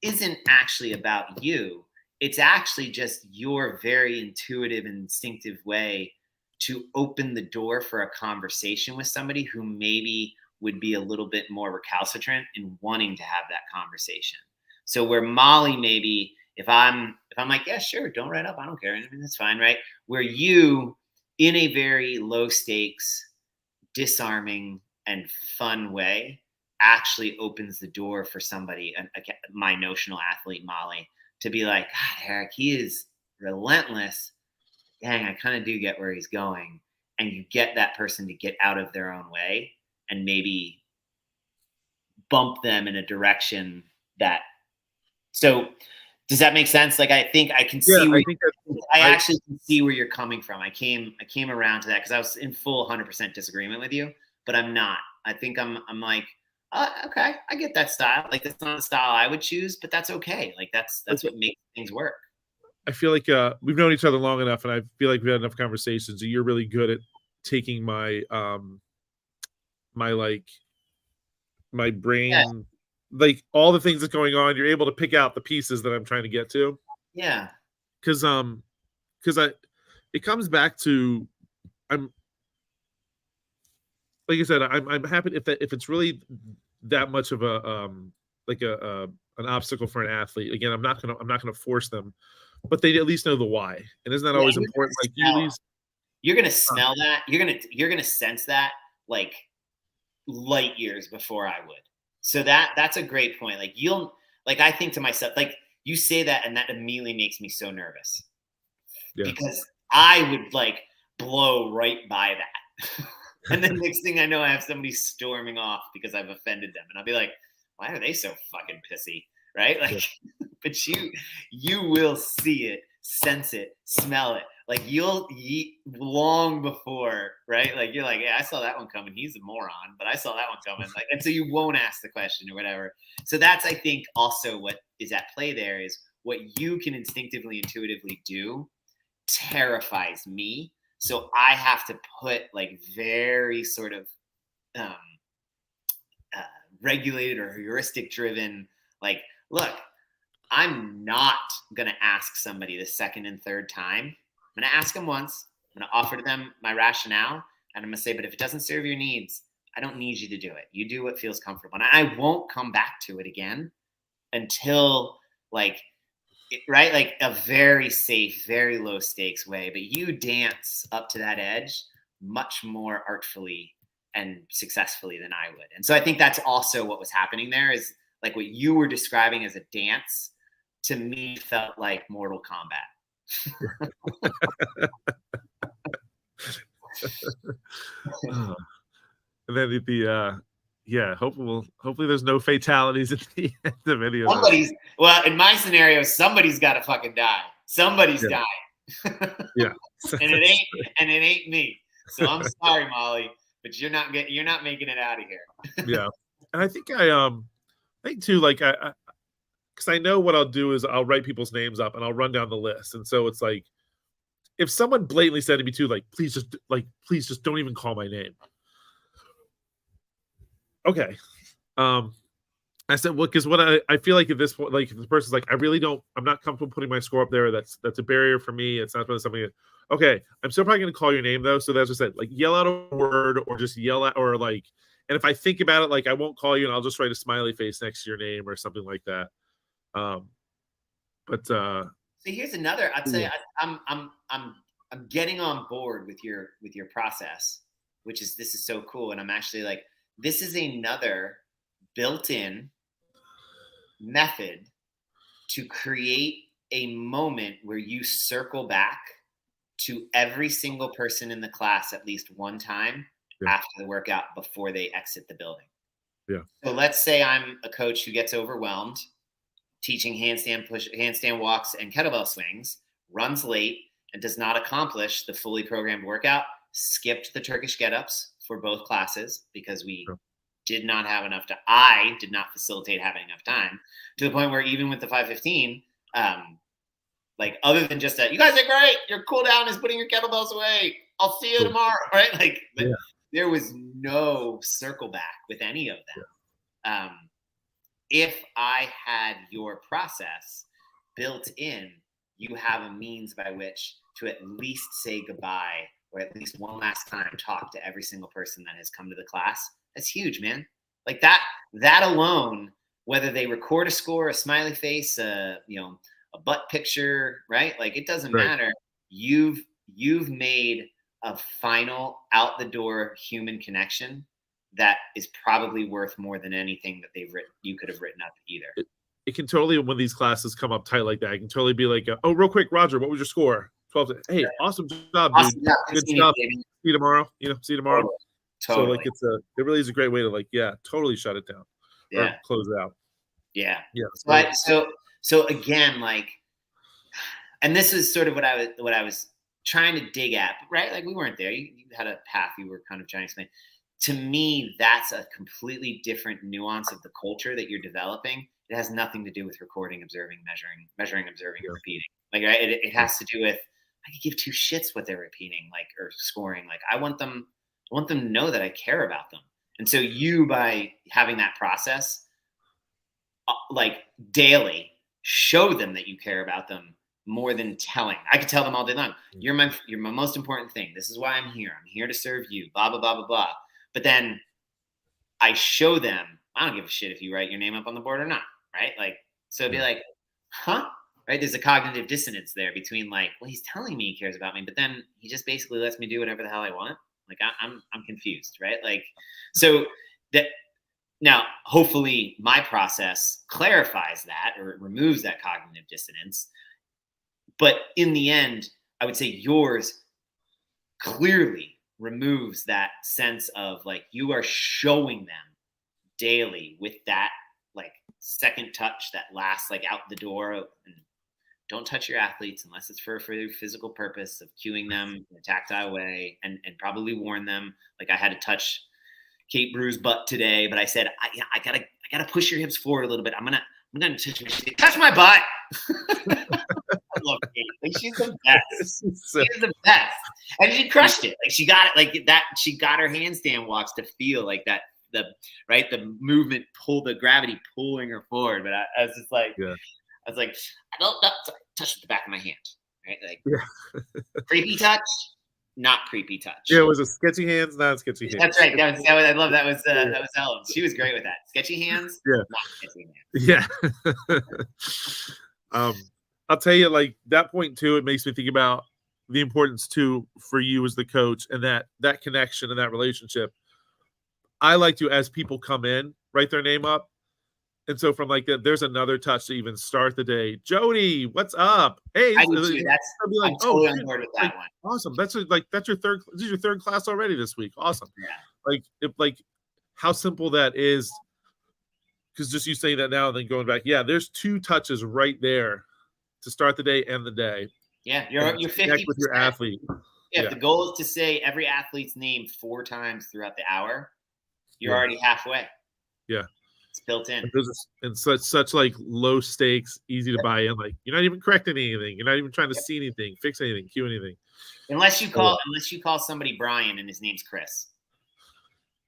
isn't actually about you. It's actually just your very intuitive and instinctive way to open the door for a conversation with somebody who maybe would be a little bit more recalcitrant in wanting to have that conversation. So where Molly, maybe if I'm like, yeah, sure, don't write up, I don't care, I mean, that's fine, right? Where you, in a very low stakes, disarming and fun way, actually opens the door for somebody, my notional athlete, Molly, to be like, God, Eric, he is relentless. Dang, I kind of do get where he's going. And you get that person to get out of their own way and maybe bump them in a direction that. So does that make sense? Like, I think I can see where I actually can see where you're coming from. I came around to that because I was in full 100% disagreement with you, but I'm not. I think I'm like, okay, I get that style. Like, that's not the style I would choose, but that's okay. Like, that's what makes things work.
I feel like we've known each other long enough, and I feel like we've had enough conversations. And you're really good at taking my my brain, like all the things that's going on. You're able to pick out the pieces that I'm trying to get to.
Yeah.
Because it comes back to, I'm like I said, I'm happy if it's really that much of a an obstacle for an athlete. Again, I'm not gonna force them, but they at least know the why. And isn't that always important? Like,
you're gonna smell that. You're gonna sense that like light years before I would. So that's a great point. Like, I think to myself, like, you say that, and that immediately makes me so nervous. Yeah. Because I would like blow right by that. And then next thing I know, I have somebody storming off because I've offended them. And I'll be like, why are they so fucking pissy? Right? Like, but you will see it, sense it, smell it. Like, you'll long before, right? Like, you're like, yeah, I saw that one coming. He's a moron, but I saw that one coming. Like, and so you won't ask the question or whatever. So that's, I think, also what is at play there is what you can instinctively, intuitively do terrifies me. So I have to put like very sort of regulated or heuristic driven, like, look, I'm not going to ask somebody the second and third time. I'm going to ask them once. I'm going to offer to them my rationale. And I'm going to say, but if it doesn't serve your needs, I don't need you to do it. You do what feels comfortable. And I won't come back to it again until like, right? Like a very safe, very low stakes way, but you dance up to that edge much more artfully and successfully than I would. And so I think that's also what was happening there is like what you were describing as a dance to me felt like Mortal Kombat.
And then hopefully there's no fatalities at the end of any of
this. Well, in my scenario, somebody's got to fucking die. Somebody's dying.
Yeah.
and it ain't me. So I'm sorry, Molly, but you're not making it out of here.
Yeah. And I think too, like, because I know what I'll do is I'll write people's names up and I'll run down the list. And so it's like, if someone blatantly said to me too, like, please just don't even call my name. Okay. I said, well, because what I feel like at this point, like, if the person's like, I'm not comfortable putting my score up there. That's a barrier for me. It's not really something. Okay. I'm still probably going to call your name though. So that's what I said, like, yell out a word or just yell at, or like, And if I think about it, like I won't call you and I'll just write a smiley face next to your name or something like that.
So here's another. I'd say
Yeah.
I'm getting on board with your process, which is this is so cool. And I'm actually like, this is another built-in method to create a moment where you circle back to every single person in the class at least one time after the workout before they exit the building.
Yeah.
So let's say I'm a coach who gets overwhelmed teaching handstand walks and kettlebell swings, runs late and does not accomplish the fully programmed workout, skipped the Turkish get-ups for both classes because we did not have enough time. I did not facilitate having enough time, to the point where even with the 515, like other than just that, you guys are great. Your cool down is putting your kettlebells away. I'll see you tomorrow, right? Like there was no circle back with any of them. If I had your process built in, you have a means by which to at least say goodbye or at least one last time talk to every single person that has come to the class. That's huge, man. Like that alone, whether they record a score, a smiley face, a butt picture, right? Like it doesn't matter. You've made a final out the door human connection that is probably worth more than anything that you could have written up either.
It can totally, when these classes come up tight like that, I can totally be like, oh, real quick, Roger, what was your score? 12. Hey, awesome job, dude. Good stuff. See you tomorrow. See you tomorrow.
Totally.
So like it really is a great way to totally shut it down. Or close it out.
Yeah.
But
so again, like, and this is sort of what I was trying to dig at, right? Like we weren't there. You had a path you were kind of trying to explain. To me, that's a completely different nuance of the culture that you're developing. It has nothing to do with recording, observing, measuring, observing, and repeating. Like it has to do with, I could give two shits what they're repeating, like, or scoring. Like I want them to know that I care about them. And so you, by having that process, like daily, show them that you care about them more than telling. I could tell them all day long, you're my most important thing. This is why I'm here. I'm here to serve you, blah, blah, blah, blah, blah. But then I show them, I don't give a shit if you write your name up on the board or not, right? Like, so it'd be like, huh? Right? There's a cognitive dissonance there between like, well, he's telling me he cares about me, but then he just basically lets me do whatever the hell I want. Like I'm confused, right? Like, so that now hopefully my process clarifies that or removes that cognitive dissonance. But in the end, I would say yours clearly removes that sense of like you are showing them daily with that like second touch, that last like out the door. And don't touch your athletes unless it's for a physical purpose of cueing them in a tactile way, and probably warn them. Like I had to touch Kate Brew's butt today, but I said I gotta push your hips forward a little bit. I'm gonna touch my butt. I love Kate. Like she's the best. She's the best, and she crushed it. Like she got it like that. She got her handstand walks to feel like that. The movement the gravity pulling her forward. But I was just like, I was like, I don't touch with the back of my hand, right? Like creepy touch, not creepy touch.
Yeah, it was a sketchy hands, not sketchy hands.
That's right. That was I love that was Ellen. She was great with that. Sketchy hands, not sketchy hands.
Yeah. I'll tell you, like that point too, it makes me think about the importance too for you as the coach and that connection and that relationship. I like to, as people come in, write their name up. And so from like there's another touch to even start the day. Jody, what's up? Hey,
I do too. I'm totally on board with that one.
Awesome. That's your third. This is your third class already this week. Awesome. Yeah. Like how simple that is. Because just you saying that now and then going back, there's two touches right there to start the day and the day.
Yeah, you're 50%
with your athlete.
Yeah, if the goal is to say every athlete's name 4 times throughout the hour, you're already halfway.
Yeah.
It's built in.
And such like low stakes, easy to buy in. Like you're not even correcting anything. You're not even trying to see anything, fix anything, cue anything.
Unless you call somebody Brian and his name's Chris.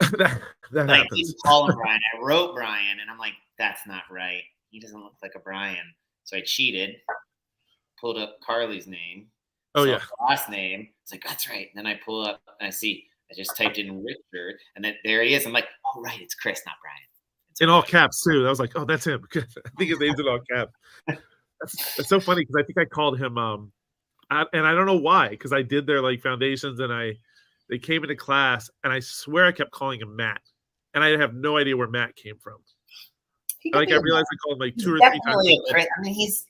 that
like,
happens.
I didn't call him Brian. I wrote Brian and I'm like, that's not right. He doesn't look like a Brian. So I cheated, pulled up Carly's name.
Oh yeah.
Last name. It's like, that's right. And then I pull up and I see I just typed in Richard, and then there he is. I'm like, oh, right, it's Chris, not Brian.
In all caps too. I was like, oh, that's him. I think his name's in all caps. That's so funny because I think I called him, and I don't know why, because I did their like foundations and they came into class and I swear I kept calling him Matt, and I have no idea where Matt came from. Like I realized I called him like 2 or 3 times.
I mean, he's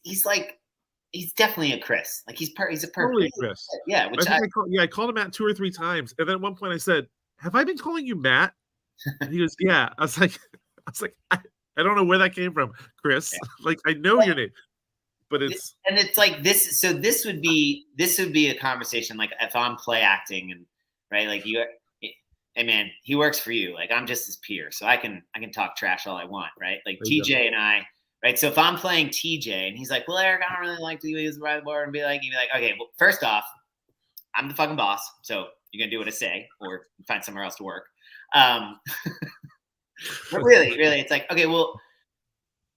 definitely a Chris. Like he's a perfect
Totally Chris.
Yeah,
I called him Matt 2 or 3 times, and then at one point I said, "Have I been calling you Matt?" And he goes, "Yeah." I was like, I don't know where that came from, Chris. Yeah. Like I know your name, but it's
like this. So this would be a conversation like if I'm play acting and right, like you. Hey man, he works for you. Like I'm just his peer, so I can talk trash all I want, right? Like TJ and I, right? So if I'm playing TJ and he's like, "Well, Eric, I don't really like to use the whiteboard," and be like, "Okay, well, first off, I'm the fucking boss, so you're gonna do what I say, or find somewhere else to work." But really, it's like, okay, well,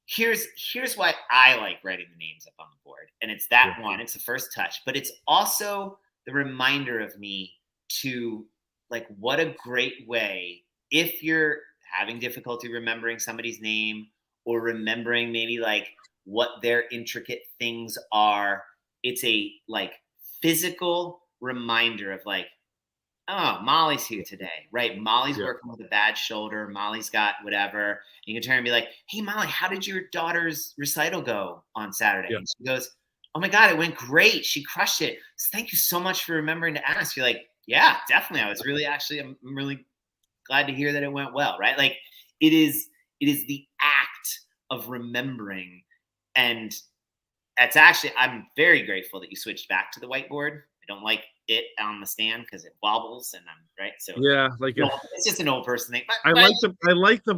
here's why I like writing the names up on the board, and it's that one. It's the first touch, but it's also the reminder of me to. Like, what a great way if you're having difficulty remembering somebody's name or remembering maybe like what their intricate things are. It's a like physical reminder of like, oh, Molly's here today, right? Molly's working with a bad shoulder. Molly's got whatever. You can turn and be like, hey, Molly, how did your daughter's recital go on Saturday? Yeah. And she goes, oh my God, it went great. She crushed it. So thank you so much for remembering to ask. You're like, yeah, definitely. I was really I'm really glad to hear that it went well, right? Like it is the act of remembering. And that's actually, I'm very grateful that you switched back to the whiteboard. I don't like it on the stand because it wobbles and I'm right. So
yeah, like
it's just an old person thing. But,
I like the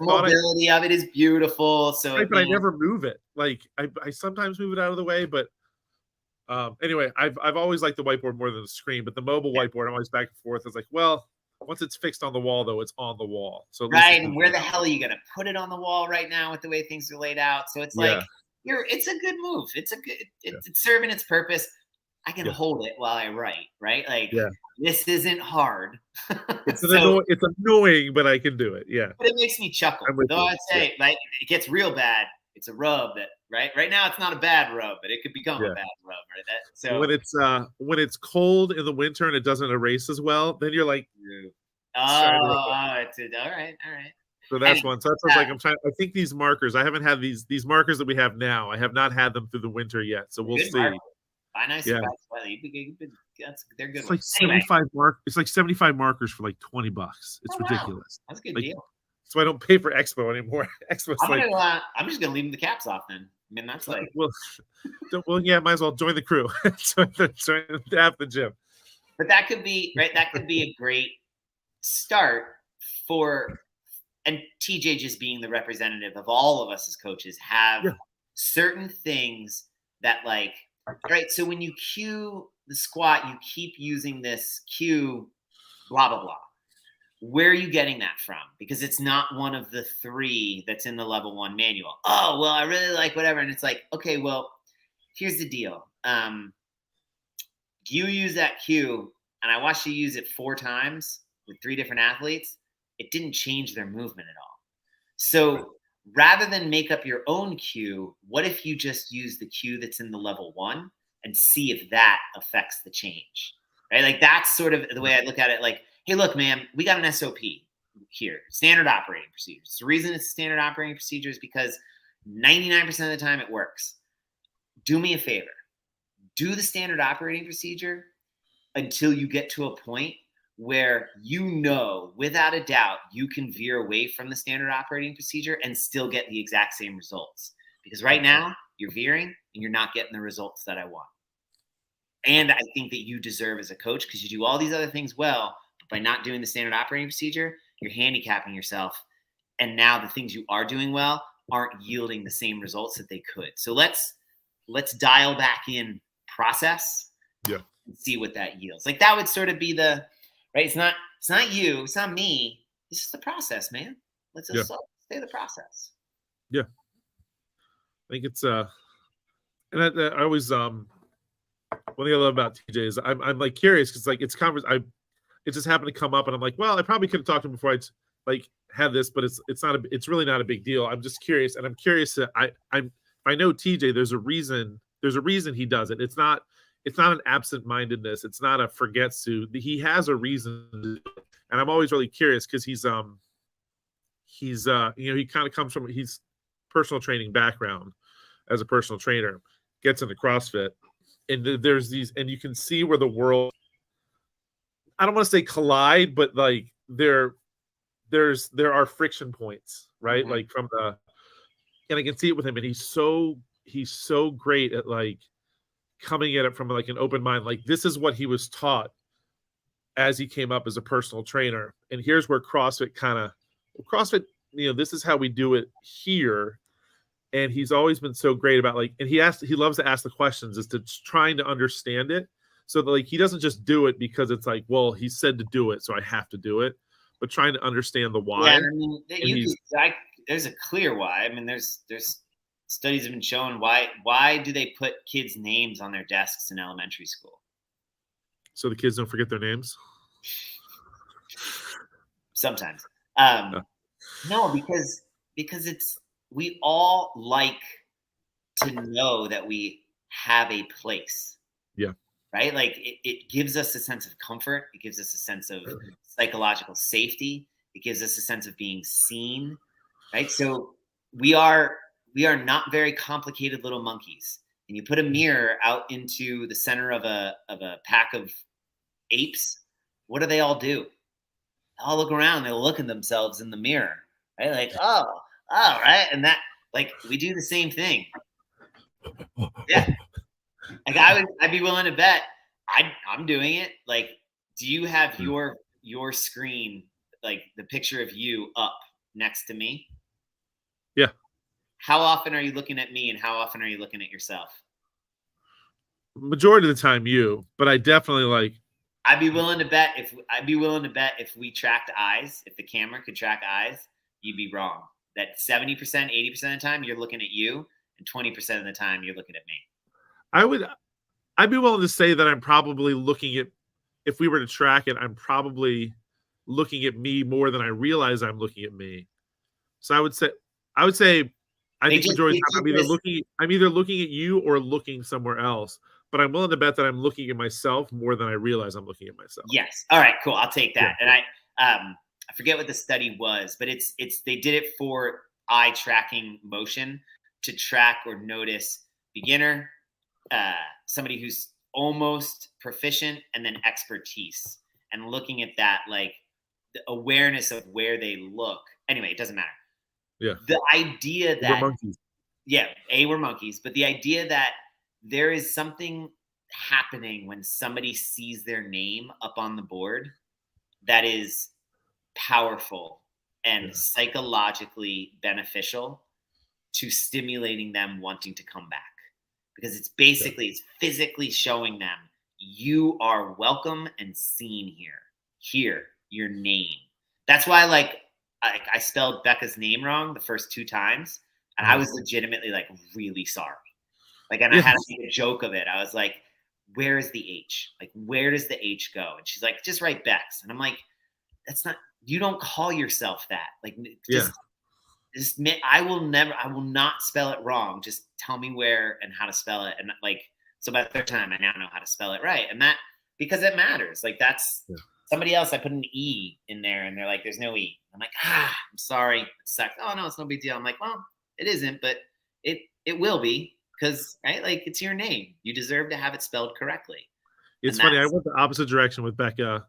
mobility of it is beautiful. So
right, but I never move it. Like I sometimes move it out of the way, but anyway, I've always liked the whiteboard more than the screen, but the mobile whiteboard, I'm always back and forth. It's like, well, once it's fixed on the wall, though, it's on the wall. So
right, and where the hell are you gonna put it on the wall right now with the way things are laid out? So it's like it's a good move. It's serving its purpose. I can hold it while I write, right? Like this isn't hard.
It's annoying, but I can do it. Yeah,
but it makes me chuckle. Though I'd say, like, it gets real bad. It's a rub that right now it's not a bad rub, but it could become a bad rub, right? So
when it's cold in the winter and it doesn't erase as well, then you're like,
it's all right.
So that's one. So that's like I think these markers. I haven't had these markers that we have now. I have not had them through the winter yet. So we'll see.
Buy nice.
Yeah.
They're good.
It's like 75 It's like 75 markers for like $20. It's ridiculous.
That's a good
like,
deal.
So I don't pay for Expo anymore. Expo's
I'm just gonna leave the caps off then. I mean, that's like
yeah, might as well join the crew. join the gym.
But that could be right. That could be a great start for, and TJ just being the representative of all of us as coaches have certain things that like right. So when you cue the squat, you keep using this cue, blah blah blah. Where are you getting that from? Because it's not one of the 3 that's in the level 1 manual. Oh, well, I really like whatever. And it's like, okay, well, here's the deal. You use that cue, and I watched you use it 4 times with 3 different athletes. It didn't change their movement at all. So rather than make up your own cue, what if you just use the cue that's in the level 1 and see if that affects the change, right? Like that's sort of the way I look at it. Like, hey, look, man, we got an SOP here, standard operating procedures. The reason it's standard operating procedure is because 99% of the time it works. Do me a favor. Do the standard operating procedure until you get to a point where without a doubt, you can veer away from the standard operating procedure and still get the exact same results. Because right now, you're veering and you're not getting the results that I want. And I think that you deserve as a coach, because you do all these other things well, by not doing the standard operating procedure, you're handicapping yourself. And now the things you are doing well aren't yielding the same results that they could. So let's dial back in process and see what that yields. Like that would sort of be the, right? It's not you, it's not me. It's just the process, man. Let's just stay the process.
Yeah. I think it's, and I always, one thing I love about TJ is I'm like curious because like it just happened to come up and I'm like, well, I probably could have talked to him before like have this, but it's really not a big deal. I'm just curious, and I'm curious that I know TJ. There's a reason. There's a reason he does it. It's not an absent-mindedness. It's not a forgetsu. He has a reason, and I'm always really curious because he's he kind of comes from he's personal training background as a personal trainer, gets into CrossFit, and there's these, and you can see where the world, I don't want to say collide, but like there are friction points, right?
Mm-hmm.
Like and I can see it with him, and he's so great at like coming at it from like an open mind. Like this is what he was taught as he came up as a personal trainer, and here's where CrossFit this is how we do it here. And he's always been so great about like, and he loves to ask the questions as to trying to understand it, so that like he doesn't just do it because it's like, well, he said to do it, so I have to do it, but trying to understand the why.
Yeah, I mean, there's a clear why. I mean, there's studies have been showing why do they put kids' names on their desks in elementary school?
So the kids don't forget their names.
Sometimes, no, because we all like to know that we have a place.
Yeah.
Right? Like it gives us a sense of comfort. It gives us a sense of psychological safety. It gives us a sense of being seen. Right? So we are not very complicated little monkeys. And you put a mirror out into the center of a pack of apes, what do they all do? They all look around, they look at themselves in the mirror. Right? Like, oh, right. And that, like, we do the same thing. Yeah. Like I'd be willing to bet I'm doing it. Like, do you have your screen, like the picture of you up next to me?
Yeah.
How often are you looking at me, and how often are you looking at yourself?
Majority of the time you, but I definitely like.
I'd be willing to bet if we tracked eyes, if the camera could track eyes, you'd be wrong. That 70%, 80% of the time you're looking at you, and 20% of the time you're looking at me.
I'd be willing to say that I'm probably looking at, if we were to track it, I'm probably looking at me more than I realize I'm looking at me. So I would say I think majority of the time I'm either looking at you or looking somewhere else. But I'm willing to bet that I'm looking at myself more than I realize I'm looking at myself.
Yes. All right, cool. I'll take that. Yeah. And I forget what the study was, but it's they did it for eye tracking motion to track or notice beginner, somebody who's almost proficient, and then expertise, and looking at that, like the awareness of where they look. Anyway, it doesn't matter.
Yeah.
The idea that
we're monkeys.
Yeah, we're monkeys, but the idea that there is something happening when somebody sees their name up on the board that is powerful and psychologically beneficial to stimulating them wanting to come back, because it's basically it's physically showing them you are welcome and seen here, your name. That's why I spelled Becca's name wrong the first 2 times, and I was legitimately like really sorry. Like, and I had to make a joke of it. I was like, where is the H? Like, where does the H go? And she's like, just write Bex. And I'm like, that's not, you don't call yourself that. Like, just I will not spell it wrong. Just tell me where and how to spell it. And like, so by the 3rd time, I now know how to spell it right. And that, because it matters. Like, that's somebody else. I put an E in there and they're like, there's no E. I'm like, I'm sorry. It sucks. Oh no, it's no big deal. I'm like, well, it isn't, but it will be. Because, right, like, it's your name. You deserve to have it spelled correctly.
It's funny. I went the opposite direction with Becca.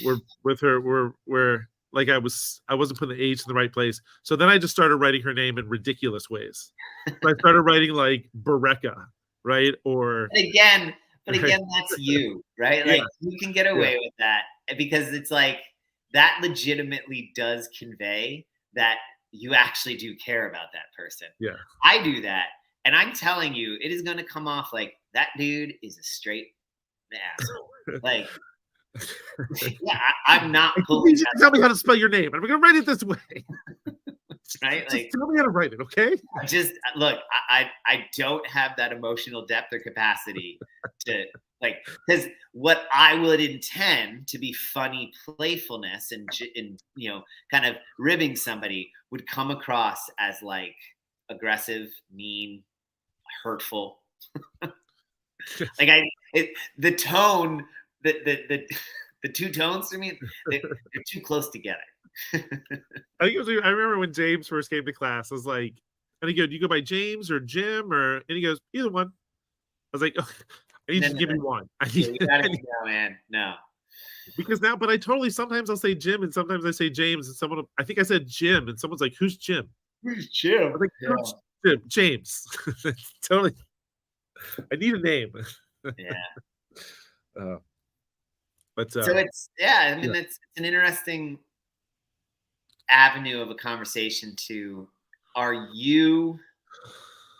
We're with her. We're like, I wasn't putting the H in the right place. So then I just started writing her name in ridiculous ways. So I started writing like Bereka, right? Or
but again, that's you, right? Like, you can get away with that because it's like that legitimately does convey that you actually do care about that person.
Yeah,
I do that. And I'm telling you, it is going to come off like that dude is a straight asshole. Like, I'm not pulling.
Tell me how to spell your name. I'm going to write it this way.
right?
Just
Like,
tell me how to write it, okay?
just look, I don't have that emotional depth or capacity to like, because what I would intend to be funny playfulness and kind of ribbing somebody would come across as like aggressive, mean, hurtful. Like the tone, the two tones to me, they're too close together.
I think I remember when James first came to class, I was like, and he goes, "Do you go by James or Jim?" And he goes, "Either one." I was like, "Oh, I need you to give me one."
You gotta no, man. No.
Because now, but I totally, sometimes I'll say Jim and sometimes I say James, and I think I said Jim, and someone's like, "Who's Jim?"
Who's Jim?
I was like, "Who's Jim?" James. Totally. I need a name.
Yeah.
But
so it's I mean it's an interesting avenue of a conversation to are you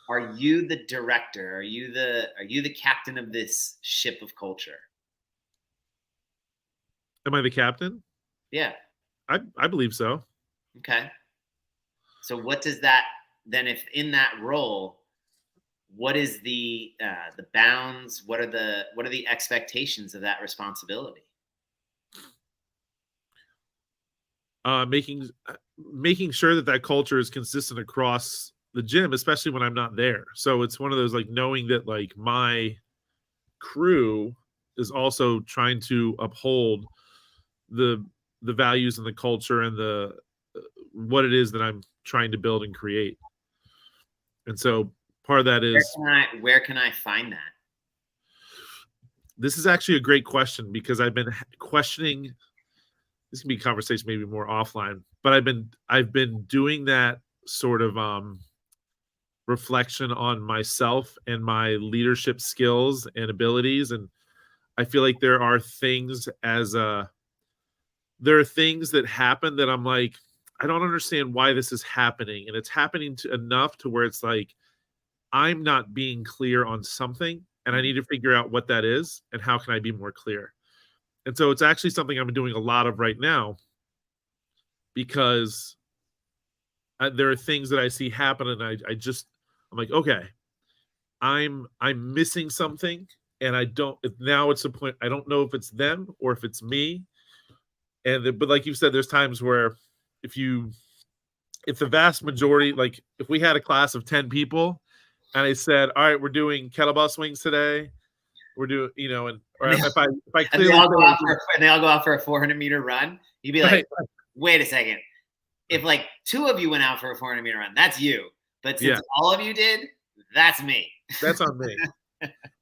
the director? Are you the captain of this ship of culture?
Am I the captain?
Yeah.
I believe so.
Okay. So what does that then, if in that role, what is the bounds? What are the expectations of that responsibility?
Making sure that culture is consistent across the gym, especially when I'm not there. So it's one of those, like, knowing that like my crew is also trying to uphold the values and the culture and the what it is that I'm trying to build and create. And so part of that is,
where can I find that?
This is actually a great question, because I've been questioning. This can be a conversation maybe more offline, but I've been doing that sort of reflection on myself and my leadership skills and abilities, and I feel like there are things that happen that I'm like, I don't understand why this is happening, and it's happening enough to where it's like I'm not being clear on something, and I need to figure out what that is and how can I be more clear. And so it's actually something I'm doing a lot of right now, because there are things that I see happen, and I'm like, okay, I'm missing something, and now it's a point, I don't know if it's them or if it's me. But like you said, there's times where if the vast majority, like if we had a class of 10 people and I said, all right, we're doing kettlebell swings today, we're doing, if I clearly
and they all go out for a 400-meter run, you'd be like, right. Wait a second. If like 2 of you went out for a 400-meter run, that's you. But since all of you did, that's me.
That's on me.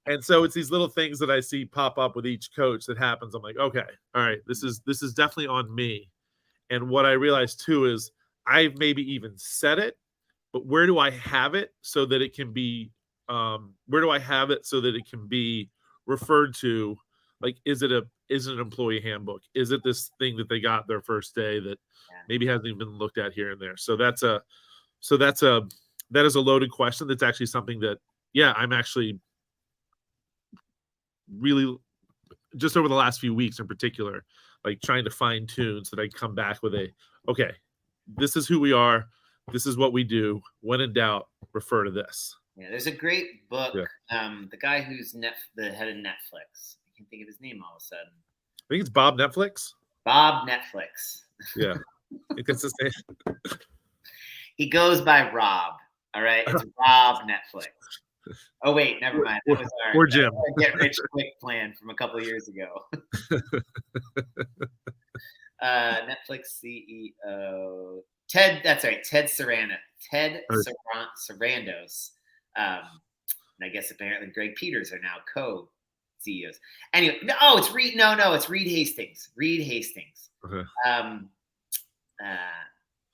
And so it's these little things that I see pop up with each coach that happens. I'm like, okay, all right, this is definitely on me. And what I realized too is I've maybe even said it, but where do I have it so that it can be referred to? Like, is it an employee handbook? Is it this thing that they got their first day that maybe hasn't even been looked at here and there? So that is a loaded question. That's actually something that, I'm actually really, just over the last few weeks in particular, like trying to fine tune so that I come back with okay, this is who we are. This is what we do. When in doubt, refer to this.
Yeah, there's a great book. Yeah. The guy who's the head of Netflix. I can't think of his name all of a sudden.
I think it's Bob Netflix.
Bob Netflix.
Yeah. I think that's his name.
He goes by Rob. All right. It's Rob Netflix. Oh, wait, never mind. That was
or Jim.
Get rich quick plan from a couple of years ago. Netflix CEO. Ted, that's right. Ted Sarandos. And I guess apparently Greg Peters are now co-CEOs. Anyway, it's Reed Hastings. Reed Hastings. Okay.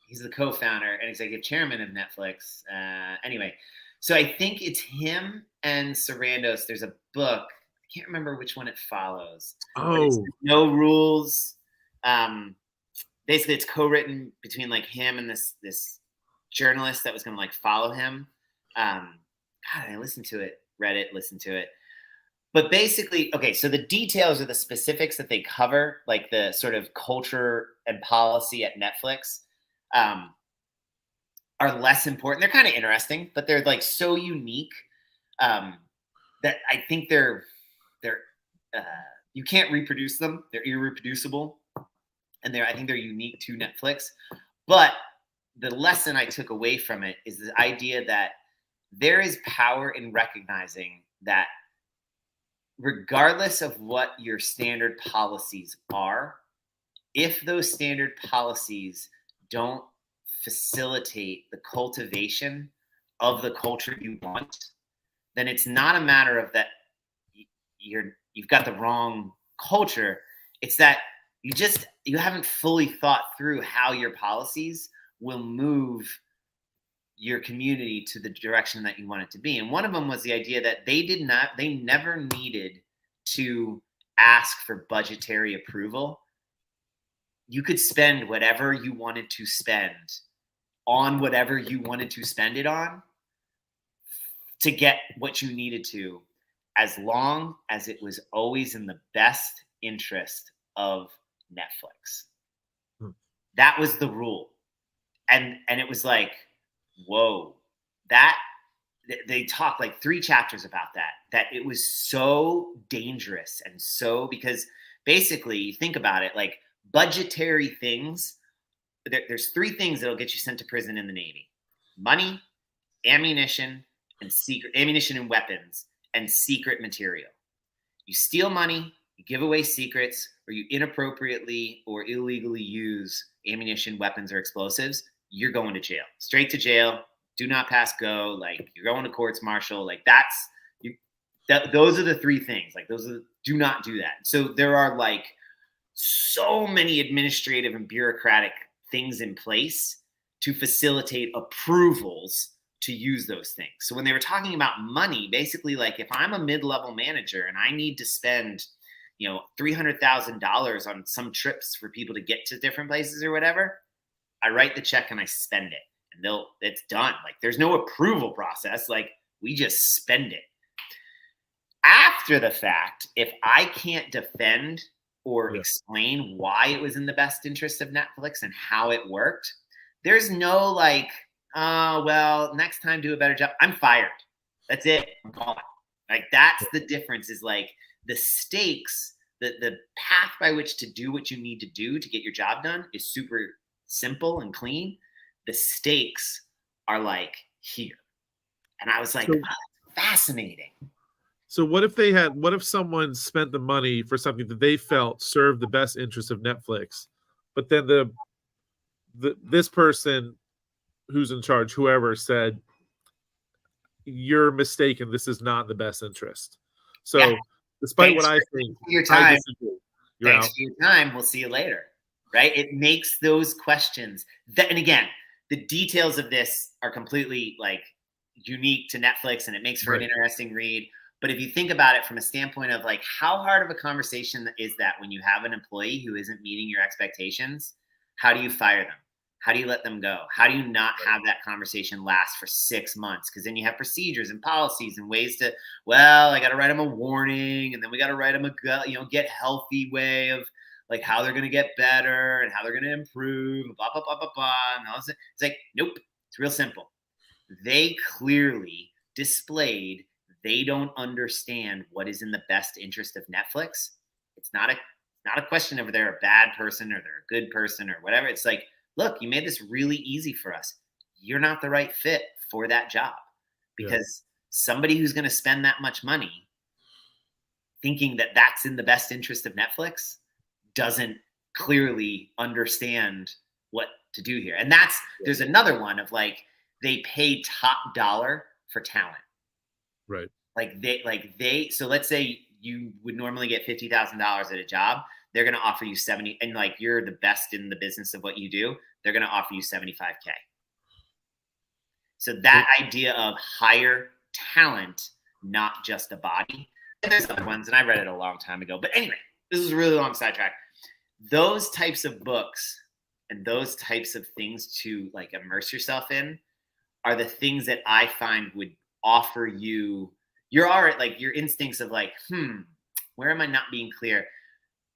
He's the co-founder and executive chairman of Netflix. Anyway, so I think it's him and Sarandos. There's a book. I can't remember which one it follows.
Oh,
No Rules. Basically, it's co-written between like him and this journalist that was going to like follow him. God, I listened to it, read it, listened to it. But basically, okay, so the details or the specifics that they cover, like the sort of culture and policy at Netflix, are less important. They're kind of interesting, but they're like so unique that I think they're you can't reproduce them. They're irreproducible, and I think they're unique to Netflix. But the lesson I took away from it is the idea that there is power in recognizing that regardless of what your standard policies are, if those standard policies don't facilitate the cultivation of the culture you want, then it's not a matter of that you've got the wrong culture. It's that you haven't fully thought through how your policies will move your community to the direction that you want it to be. And one of them was the idea that they never needed to ask for budgetary approval. You could spend whatever you wanted to spend on whatever you wanted to spend it on to get what you needed to, as long as it was always in the best interest of Netflix. That was the rule. And it was like, whoa, that they talk like 3 chapters about that it was so dangerous. And so, because basically you think about it, like budgetary things, there's 3 things that'll get you sent to prison in the Navy: money, ammunition and weapons, and secret material. You steal money, you give away secrets, or you inappropriately or illegally use ammunition, weapons, or explosives, you're going to jail. Straight to jail. Do not pass go. Like, you're going to courts martial. Like, those are the 3 things. Like, do not do that. So there are like so many administrative and bureaucratic things in place to facilitate approvals to use those things. So when they were talking about money, basically, like, if I'm a mid-level manager and I need to spend, $300,000 on some trips for people to get to different places or whatever, I write the check and I spend it, and it's done. Like, there's no approval process. Like, we just spend it. After the fact, if I can't defend or explain why it was in the best interest of Netflix and how it worked, there's no like, well, next time do a better job. I'm fired. That's it. I'm gone. Like, that's the difference, is like the stakes, the path by which to do what you need to do to get your job done is super simple and clean. The stakes are like here. And I was like, fascinating.
So what if someone spent the money for something that they felt served the best interest of Netflix, but then this person who's in charge, whoever, said, you're mistaken, this is not in the best interest. So despite what I think,
your time.
Thanks
for your time. We'll see you later. Right? It makes those questions and again, the details of this are completely like unique to Netflix, and it makes for an interesting read. But if you think about it from a standpoint of like, how hard of a conversation is that when you have an employee who isn't meeting your expectations? How do you fire them? How do you let them go? How do you not have that conversation last for 6 months? Because then you have procedures and policies and ways to, I got to write them a warning, and then we got to write them a get healthy way of like how they're going to get better and how they're going to improve, blah, blah, blah, blah, blah. And all this. It's like, nope, it's real simple. They clearly displayed they don't understand what is in the best interest of Netflix. It's not a question of they're a bad person or they're a good person or whatever. It's like, look, you made this really easy for us. You're not the right fit for that job, because somebody who's going to spend that much money thinking that that's in the best interest of Netflix doesn't clearly understand what to do here. And there's another one of like, they pay top dollar for talent.
Right.
So let's say you would normally get $50,000 at a job. They're going to offer you 70, and like, you're the best in the business of what you do. They're going to offer you 75K. So that idea of hire talent, not just a body. And there's other ones, and I read it a long time ago. But anyway, this is a really long sidetrack. Those types of books and those types of things to like immerse yourself in are the things that I find would offer you your instincts of like, where am I not being clear?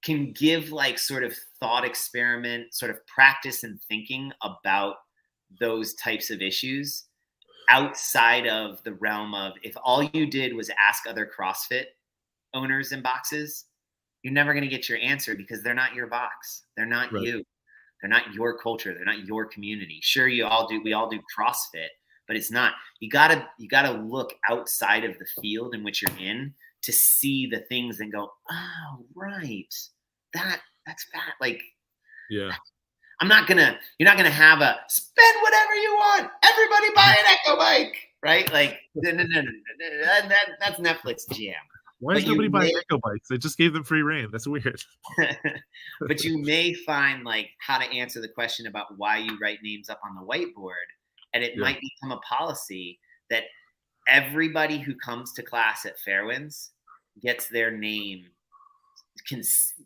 Can give like sort of thought experiment, sort of practice and thinking about those types of issues outside of the realm of, if all you did was ask other CrossFit owners in boxes, you're never going to get your answer, because they're not your box. They're not
Right.
you. They're not your culture. They're not your community. Sure, we all do CrossFit, but it's not. You gotta look outside of the field in which you're in to see the things and go, oh, right. That's that. Like,
Yeah.
you're not gonna have a spend whatever you want. Everybody buy an Echo bike, right? Like, no. That's Netflix jam.
Why is nobody buying Echo bikes? They just gave them free reign. That's weird.
But you may find like how to answer the question about why you write names up on the whiteboard, and it might become a policy that everybody who comes to class at Fairwinds gets their name,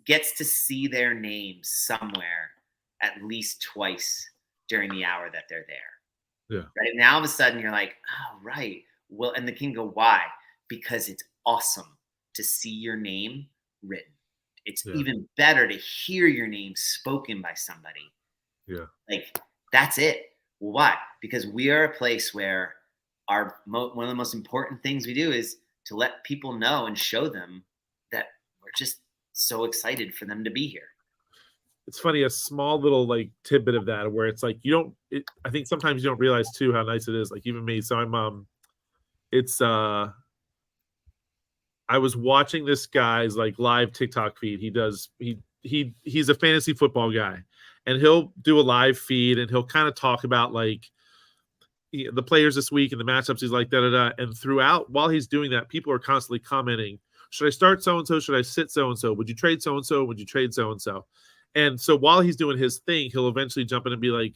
gets to see their name somewhere at least twice during the hour that they're there.
Yeah.
Right. Now all of a sudden you're like, oh, right. Well, and the king go, why? Because it's awesome to see your name written. It's even better to hear your name spoken by somebody.
Yeah.
Like, that's it. Well, why? Because we are a place where one of the most important things we do is to let people know and show them that we're just so excited for them to be here.
It's funny, a small little like tidbit of that, where it's like I think sometimes you don't realize too how nice it is. Like even me, so I was watching this guy's like live TikTok feed. He's a fantasy football guy, and he'll do a live feed and he'll kind of talk about like the players this week and the matchups. He's like da. And throughout, while he's doing that, people are constantly commenting, should I start so-and-so? Should I sit so-and-so? Would you trade so-and-so? Would you trade so-and-so? And so while he's doing his thing, he'll eventually jump in and be like,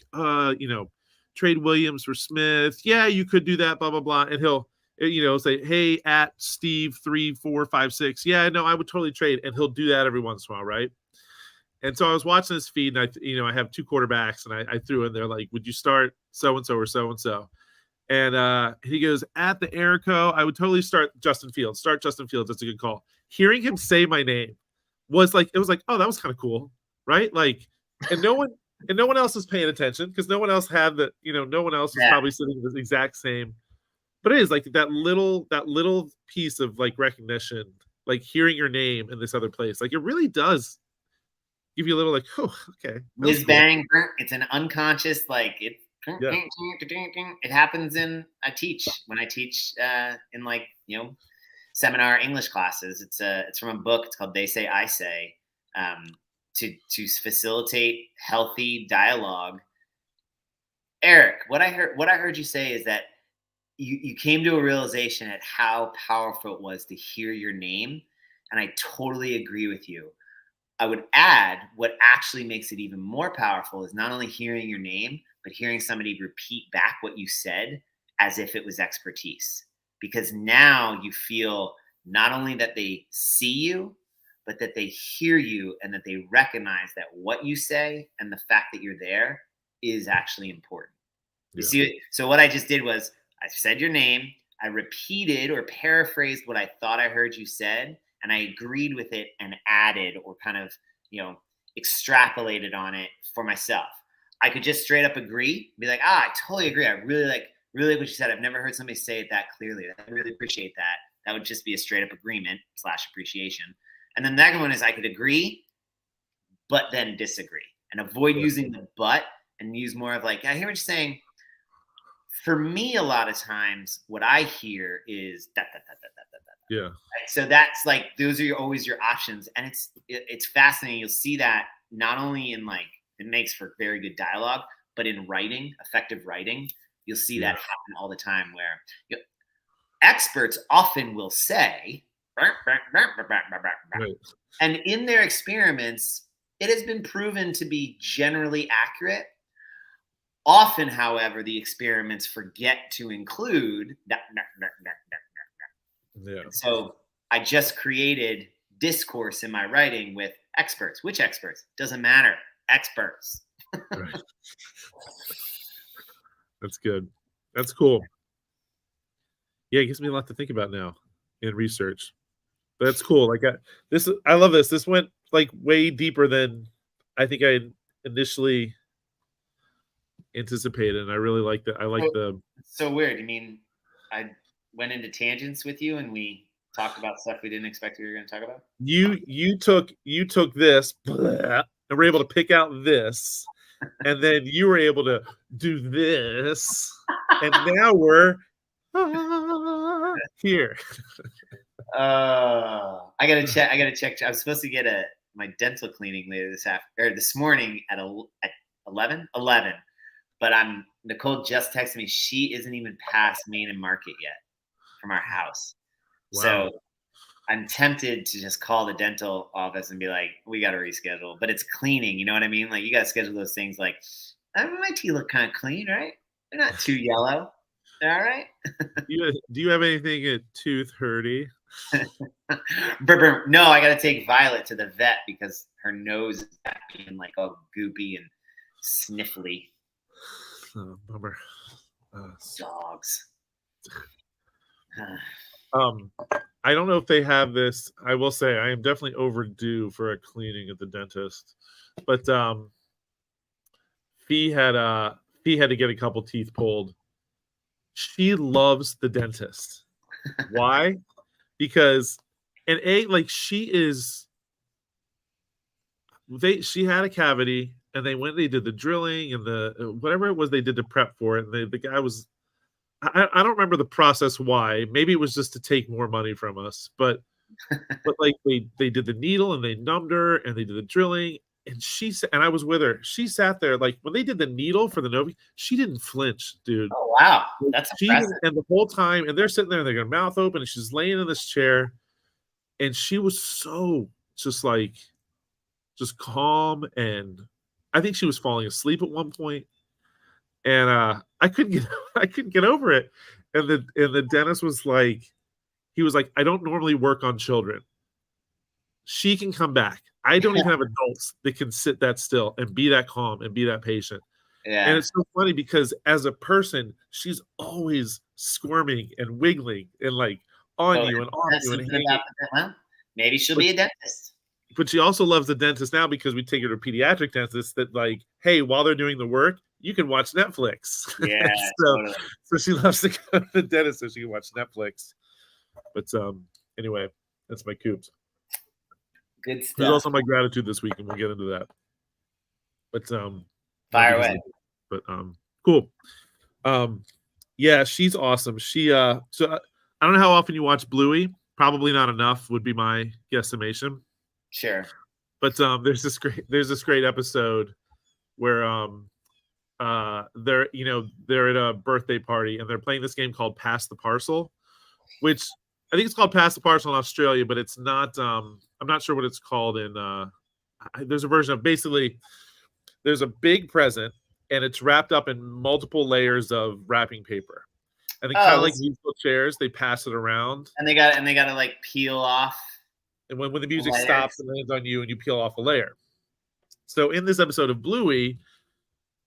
trade Williams for Smith. Yeah, you could do that, blah, blah, blah. And he'll, say, hey, at Steve 3456. Yeah, no, I would totally trade. And he'll do that every once in a while, right? And so I was watching this feed, and I have two quarterbacks, and I threw in there like, would you start so-and-so or so-and-so? And he goes, at the Erico, I would totally start Justin Fields. Start Justin Fields. That's a good call. Hearing him say my name was like, oh, that was kind of cool, right? Like, and no one else is paying attention, because no one else had the, no one else is probably sitting in the exact same. But it is like that little piece of like recognition, like hearing your name in this other place. Like it really does give you a little like, oh, okay.
Whiz bang, it's an unconscious, like it happens when I teach in like, seminar English classes. It's from a book. It's called They Say, I Say, to facilitate healthy dialogue. Eric, what I heard you say is that you came to a realization at how powerful it was to hear your name. And I totally agree with you. I would add, what actually makes it even more powerful is not only hearing your name, but hearing somebody repeat back what you said as if it was expertise. Because now you feel not only that they see you, but that they hear you, and that they recognize that what you say and the fact that you're there is actually important. You see, so what I just did was I said your name, I repeated or paraphrased what I thought I heard you said, and I agreed with it and added or kind of, extrapolated on it for myself. I could just straight up agree, be like, I totally agree. I really like what you said. I've never heard somebody say it that clearly. I really appreciate that. That would just be a straight up agreement / appreciation. And then the second one is I could agree, but then disagree, and avoid using the but and use more of like, I hear what you're saying. For me, a lot of times what I hear is da.
Yeah.
Right? So that's like, those are always your options. And it's fascinating. You'll see that not only in like, it makes for very good dialogue, but in writing, effective writing, you'll see that happen all the time, where experts often will say, right. And in their experiments, it has been proven to be generally accurate. Often, however, the experiments forget to include that.
Yeah.
So I just created discourse in my writing with experts. Which experts? Doesn't matter. Experts.
Right. That's good. That's cool. Yeah, it gives me a lot to think about now in research. But that's cool. Like I love this. This went like way deeper than I think I initially anticipated, and I really like that. I like the.
It's so weird. I mean, I went into tangents with you, and we talked about stuff we didn't expect we were going to talk about.
You took this and were able to pick out this, and then you were able to do this, and now we're here.
I gotta check. I was supposed to get my dental cleaning later this morning at 11. But Nicole just texted me. She isn't even past Main and Market yet from our house.
Wow.
So I'm tempted to just call the dental office and be like, we got to reschedule. But it's cleaning. You know what I mean? Like, you got to schedule those things. Like, my teeth look kind of clean, right? They're not too yellow. They're all right.
Do you have anything at Tooth Hurdy?
No, I got to take Violet to the vet because her nose is being like all goopy and sniffly.
Oh, bummer.
Dogs.
I don't know if they have this. I will say I am definitely overdue for a cleaning at the dentist. But Fee had to get a couple teeth pulled. She loves the dentist. Why? Because she had a cavity, and they did the drilling and the whatever it was they did to prep for it. And the guy was, I don't remember the process why. Maybe it was just to take more money from us, but like they did the needle and they numbed her and they did the drilling, and I was with her. She sat there like when they did the needle for the Novi, she didn't flinch, dude.
Oh wow, that's impressive.
And the whole time, and they're sitting there and they got her mouth open, and she's laying in this chair, and she was so just calm, and I think she was falling asleep at one point, and I couldn't get over it, and the dentist was like, he was like, I don't normally work on children. She can come back. I don't even have adults that can sit that still and be that calm and be that patient.
Yeah.
And it's so funny because as a person, she's always squirming and wiggling and like on you and on you and hanging.
Well, maybe she'll be a dentist.
But she also loves the dentist now because we take her to a pediatric dentist that like, hey, while they're doing the work, you can watch Netflix.
Yeah.
Totally. So she loves to go to the dentist so she can watch Netflix. But anyway, that's my coops.
Good stuff.
There's also my gratitude this week, and we'll get into that. But
fire away.
But cool. Yeah, she's awesome. She so I don't know how often you watch Bluey. Probably not enough would be my guesstimation.
Sure.
But there's this great episode where they're at a birthday party and they're playing this game called Pass the Parcel, which I think it's called Pass the Parcel in Australia, but it's not. I'm not sure what it's called in. There's a version of basically there's a big present and it's wrapped up in multiple layers of wrapping paper, and then kind of like musical chairs, they pass it around,
and they got to like peel off.
And when the music stops, it lands on you, and you peel off a layer. So in this episode of Bluey,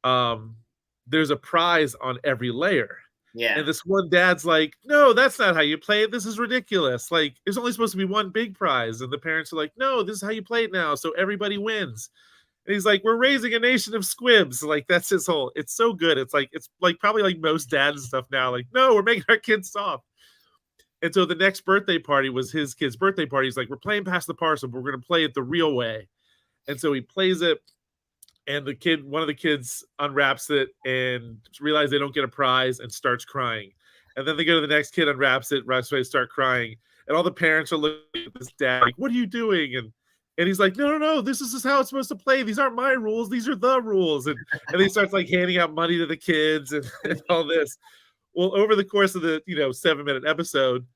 there's a prize on every layer.
Yeah.
And this one dad's like, no, that's not how you play it. This is ridiculous. Like, there's only supposed to be one big prize. And the parents are like, no, this is how you play it now. So everybody wins. And he's like, we're raising a nation of squibs. Like, that's his whole, it's so good. It's like probably like most dads and stuff now. Like, no, we're making our kids soft. And so the next birthday party was his kid's birthday party. He's like, we're playing Pass the Parcel, but we're going to play it the real way. And so he plays it. And one of the kids unwraps it and realizes they don't get a prize and starts crying. And then they go to the next kid, unwraps it, right away, start crying. And all the parents are looking at this dad like, what are you doing? And he's like, no, this is just how it's supposed to play. These aren't my rules. These are the rules. And he starts like handing out money to the kids and all this. Well, over the course of the 7-minute episode,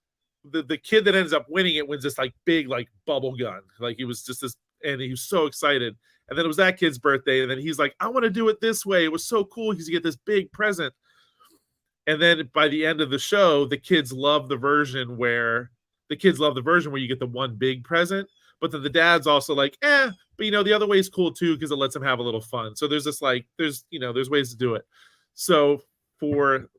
the kid that ends up winning it wins this like big like bubble gun. Like he was just this, and he was so excited. And then it was that kid's birthday. And then he's like, I want to do it this way. It was so cool because you get this big present. And then by the end of the show, the kids love the version where you get the one big present. But then the dad's also like, but the other way is cool too because it lets them have a little fun. So there's this like, there's ways to do it. So for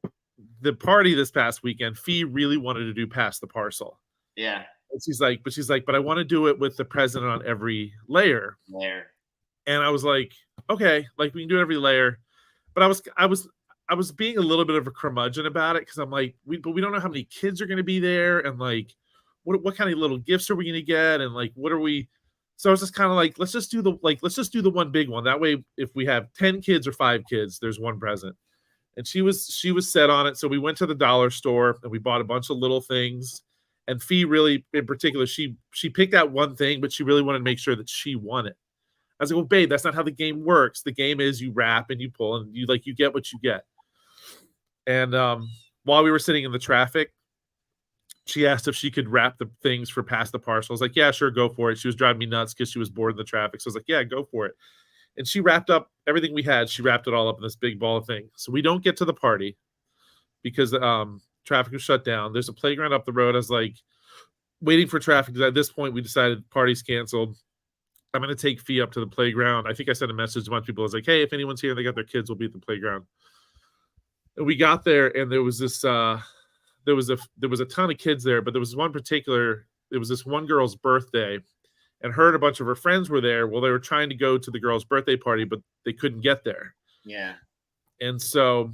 the party this past weekend, Fee really wanted to do Pass the Parcel.
Yeah.
And she's like, but I want to do it with the present on every layer.
Layer.
And I was like, okay, like we can do every layer. but I was being a little bit of a curmudgeon about it because I'm like, but we don't know how many kids are going to be there, and like, what kind of little gifts are we going to get, and like, what are we? So I was just kind of like, let's just do the one big one. That way, if we have 10 kids or 5 kids, there's one present. And she was set on it. So we went to the dollar store and we bought a bunch of little things. And Fee really, in particular, she picked out one thing, but she really wanted to make sure that she won it. I was like, well, babe, that's not how the game works. The game is you wrap and you pull and you get what you get. And while we were sitting in the traffic, she asked if she could wrap the things for Pass the Parcel. I was like, yeah, sure, go for it. She was driving me nuts because she was bored in the traffic. So I was like, yeah, go for it. And she wrapped up everything we had. She wrapped it all up in this big ball of thing. So we don't get to the party because traffic was shut down. There's a playground up the road. I was like waiting for traffic. At this point, we decided party's canceled. I'm going to take Fee up to the playground. I think I sent a message to a bunch of people. I was like, hey, if anyone's here, they got their kids, we'll be at the playground. And we got there, and there was this there was a ton of kids there, but there was this one girl's birthday, and her and a bunch of her friends were there. Well, they were trying to go to the girl's birthday party, but they couldn't get there.
Yeah.
And so,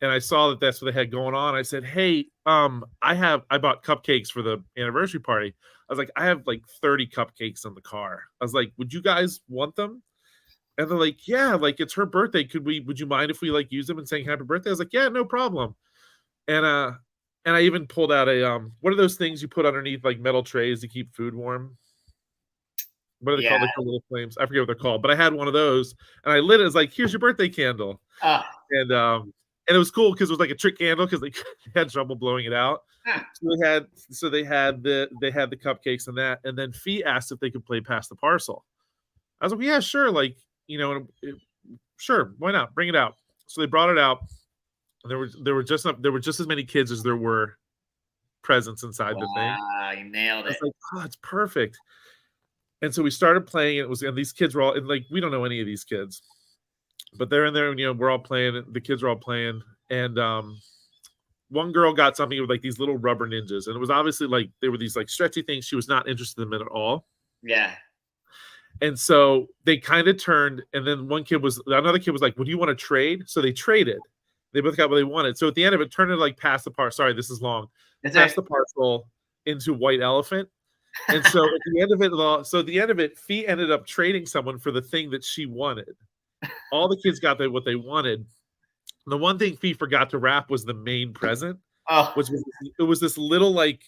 and I saw that that's what they had going on. I said, hey, I bought cupcakes for the anniversary party. I was like, I have like 30 cupcakes in the car. I was like, would you guys want them? And they're like, yeah, like it's her birthday. Would you mind if we like use them and saying happy birthday? I was like, yeah, no problem. And I even pulled out a what are those things you put underneath like metal trays to keep food warm? What are they called? They're called little flames. I forget what they're called, but I had one of those and I lit it. It's like, here's your birthday candle. And it was cool because it was like a trick candle because they had trouble blowing it out. So they had the cupcakes and that, and then Fee asked if they could play Pass the Parcel. I was like, yeah, sure, like sure, why not? Bring it out. So they brought it out. There were just as many kids as there were presents inside the thing.
You nailed it.
I was like, oh, it's perfect. And so we started playing. And these kids were all and like we don't know any of these kids, but they're in there. And, we're all playing. The kids are all playing. And one girl got something with like these little rubber ninjas, and it was obviously like they were these like stretchy things. She was not interested in them at all.
Yeah.
And so they kind of turned, and then another kid was like, "Well, do you want to trade?" So they traded. They both got what they wanted. So at the end of it, turned into like Pass the Parcel. Sorry, this is long. Pass the Parcel into White Elephant. And so at the end of it, Fee ended up trading someone for the thing that she wanted. All the kids got what they wanted. The one thing Fee forgot to wrap was the main present, which was this little like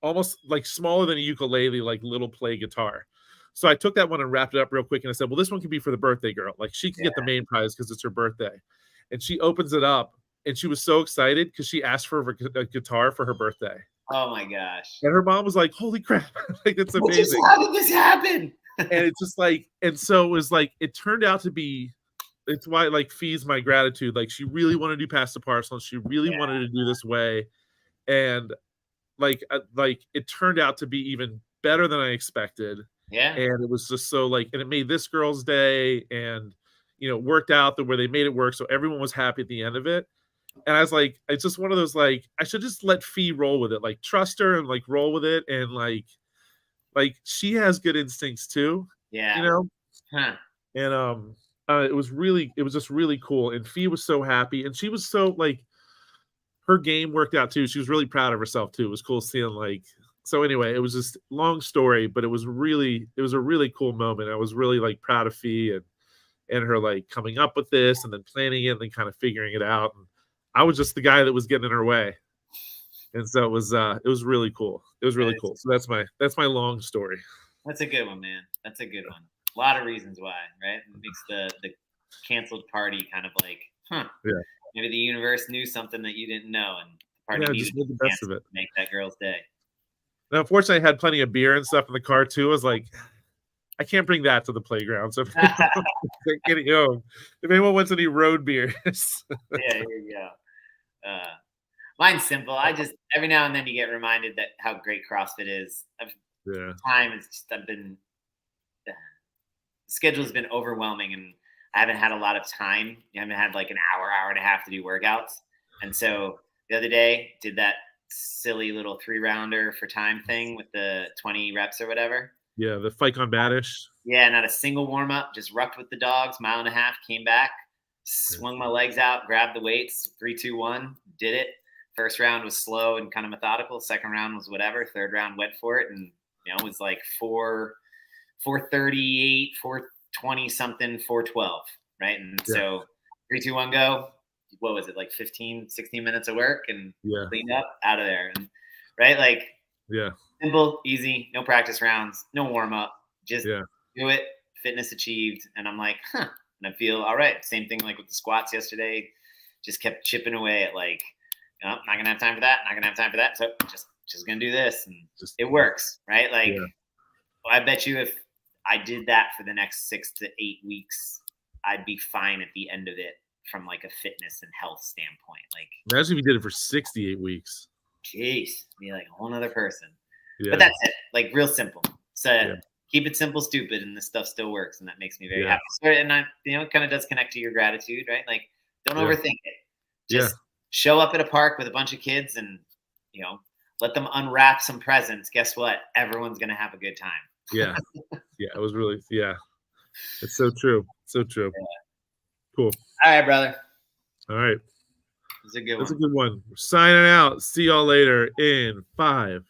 almost like smaller than a ukulele, like little play guitar. So I took that one and wrapped it up real quick, and I said, well, this one can be for the birthday girl. Like she can get the main prize because it's her birthday. And she opens it up, and she was so excited because she asked for a guitar for her birthday.
Oh my gosh.
And her mom was like, holy crap, like it's amazing.
How did this happen?
And it's just like, and so it was like, it turned out to be, it's why like Fee's my gratitude. Like she really wanted to do Pass the Parcel, and she really wanted to do this way. And like it turned out to be even better than I expected.
Yeah.
And it was just so like, and it made this girl's day, and worked out where they made it work. So everyone was happy at the end of it. And I was like, it's just one of those, like, I should just let Fee roll with it, like trust her and like roll with it. And like she has good instincts too.
Yeah.
And it was just really cool. And Fee was so happy, and she was so like, her game worked out too. She was really proud of herself too. It was cool seeing like, so anyway, it was just long story, but it was a really cool moment. I was really like proud of Fee and her like coming up with this and then planning it and then kind of figuring it out. And I was just the guy that was getting in her way. And so it was really cool. It was really cool. So that's my long story.
That's a good one, man. That's a good one. A lot of reasons why, right? It makes the canceled party kind of like,
yeah.
Maybe the universe knew something that you didn't know, and the party
just made the best of it.
To make that girl's day.
Now, unfortunately, I had plenty of beer and stuff in the car too. I was like, I can't bring that to the playground. So getting home, if anyone wants any road beers,
yeah, here you go. Mine's simple. I just every now and then you get reminded that how great CrossFit is. Time is just the schedule's been overwhelming, and I haven't had a lot of time. I haven't had like an hour and a half to do workouts. And so the other day did that silly little 3-rounder for time thing with the 20 reps or whatever.
Yeah, the Fike on Badish.
Yeah, not a single warm up, just rucked with the dogs, 1.5 miles, came back. swung my legs out, grabbed the weights, 3, 2, 1, did it. First round was slow and kind of methodical. Second round was whatever. Third round went for it, and it was like 438, 420 something, 412, right? And so 3, 2, 1, go. What was it, like 15, 16 minutes of work, and cleaned up, out of there, and right, like simple, easy, no practice rounds, no warm up, just do it. Fitness achieved, and I'm like, and I feel all right. Same thing like with the squats yesterday. Just kept chipping away at like, not gonna have time for that, not gonna have time for that. So just gonna do this, and it works, right? Like, I bet you if I did that for the next 6 to 8 weeks, I'd be fine at the end of it from like a fitness and health standpoint. Like,
imagine if you did it for 68 weeks.
Jeez, be like a whole nother person. But that's it. Like, real simple. So keep it simple, stupid, and this stuff still works, and that makes me very happy. So, and it kind of does connect to your gratitude, right? Like, don't overthink it. Just show up at a park with a bunch of kids, and let them unwrap some presents. Guess what? Everyone's gonna have a good time.
Yeah, it was really It's so true. So true. Cool.
All right, brother.
All right.
That's a good one.
That's a good one. We're signing out. See y'all later in 5,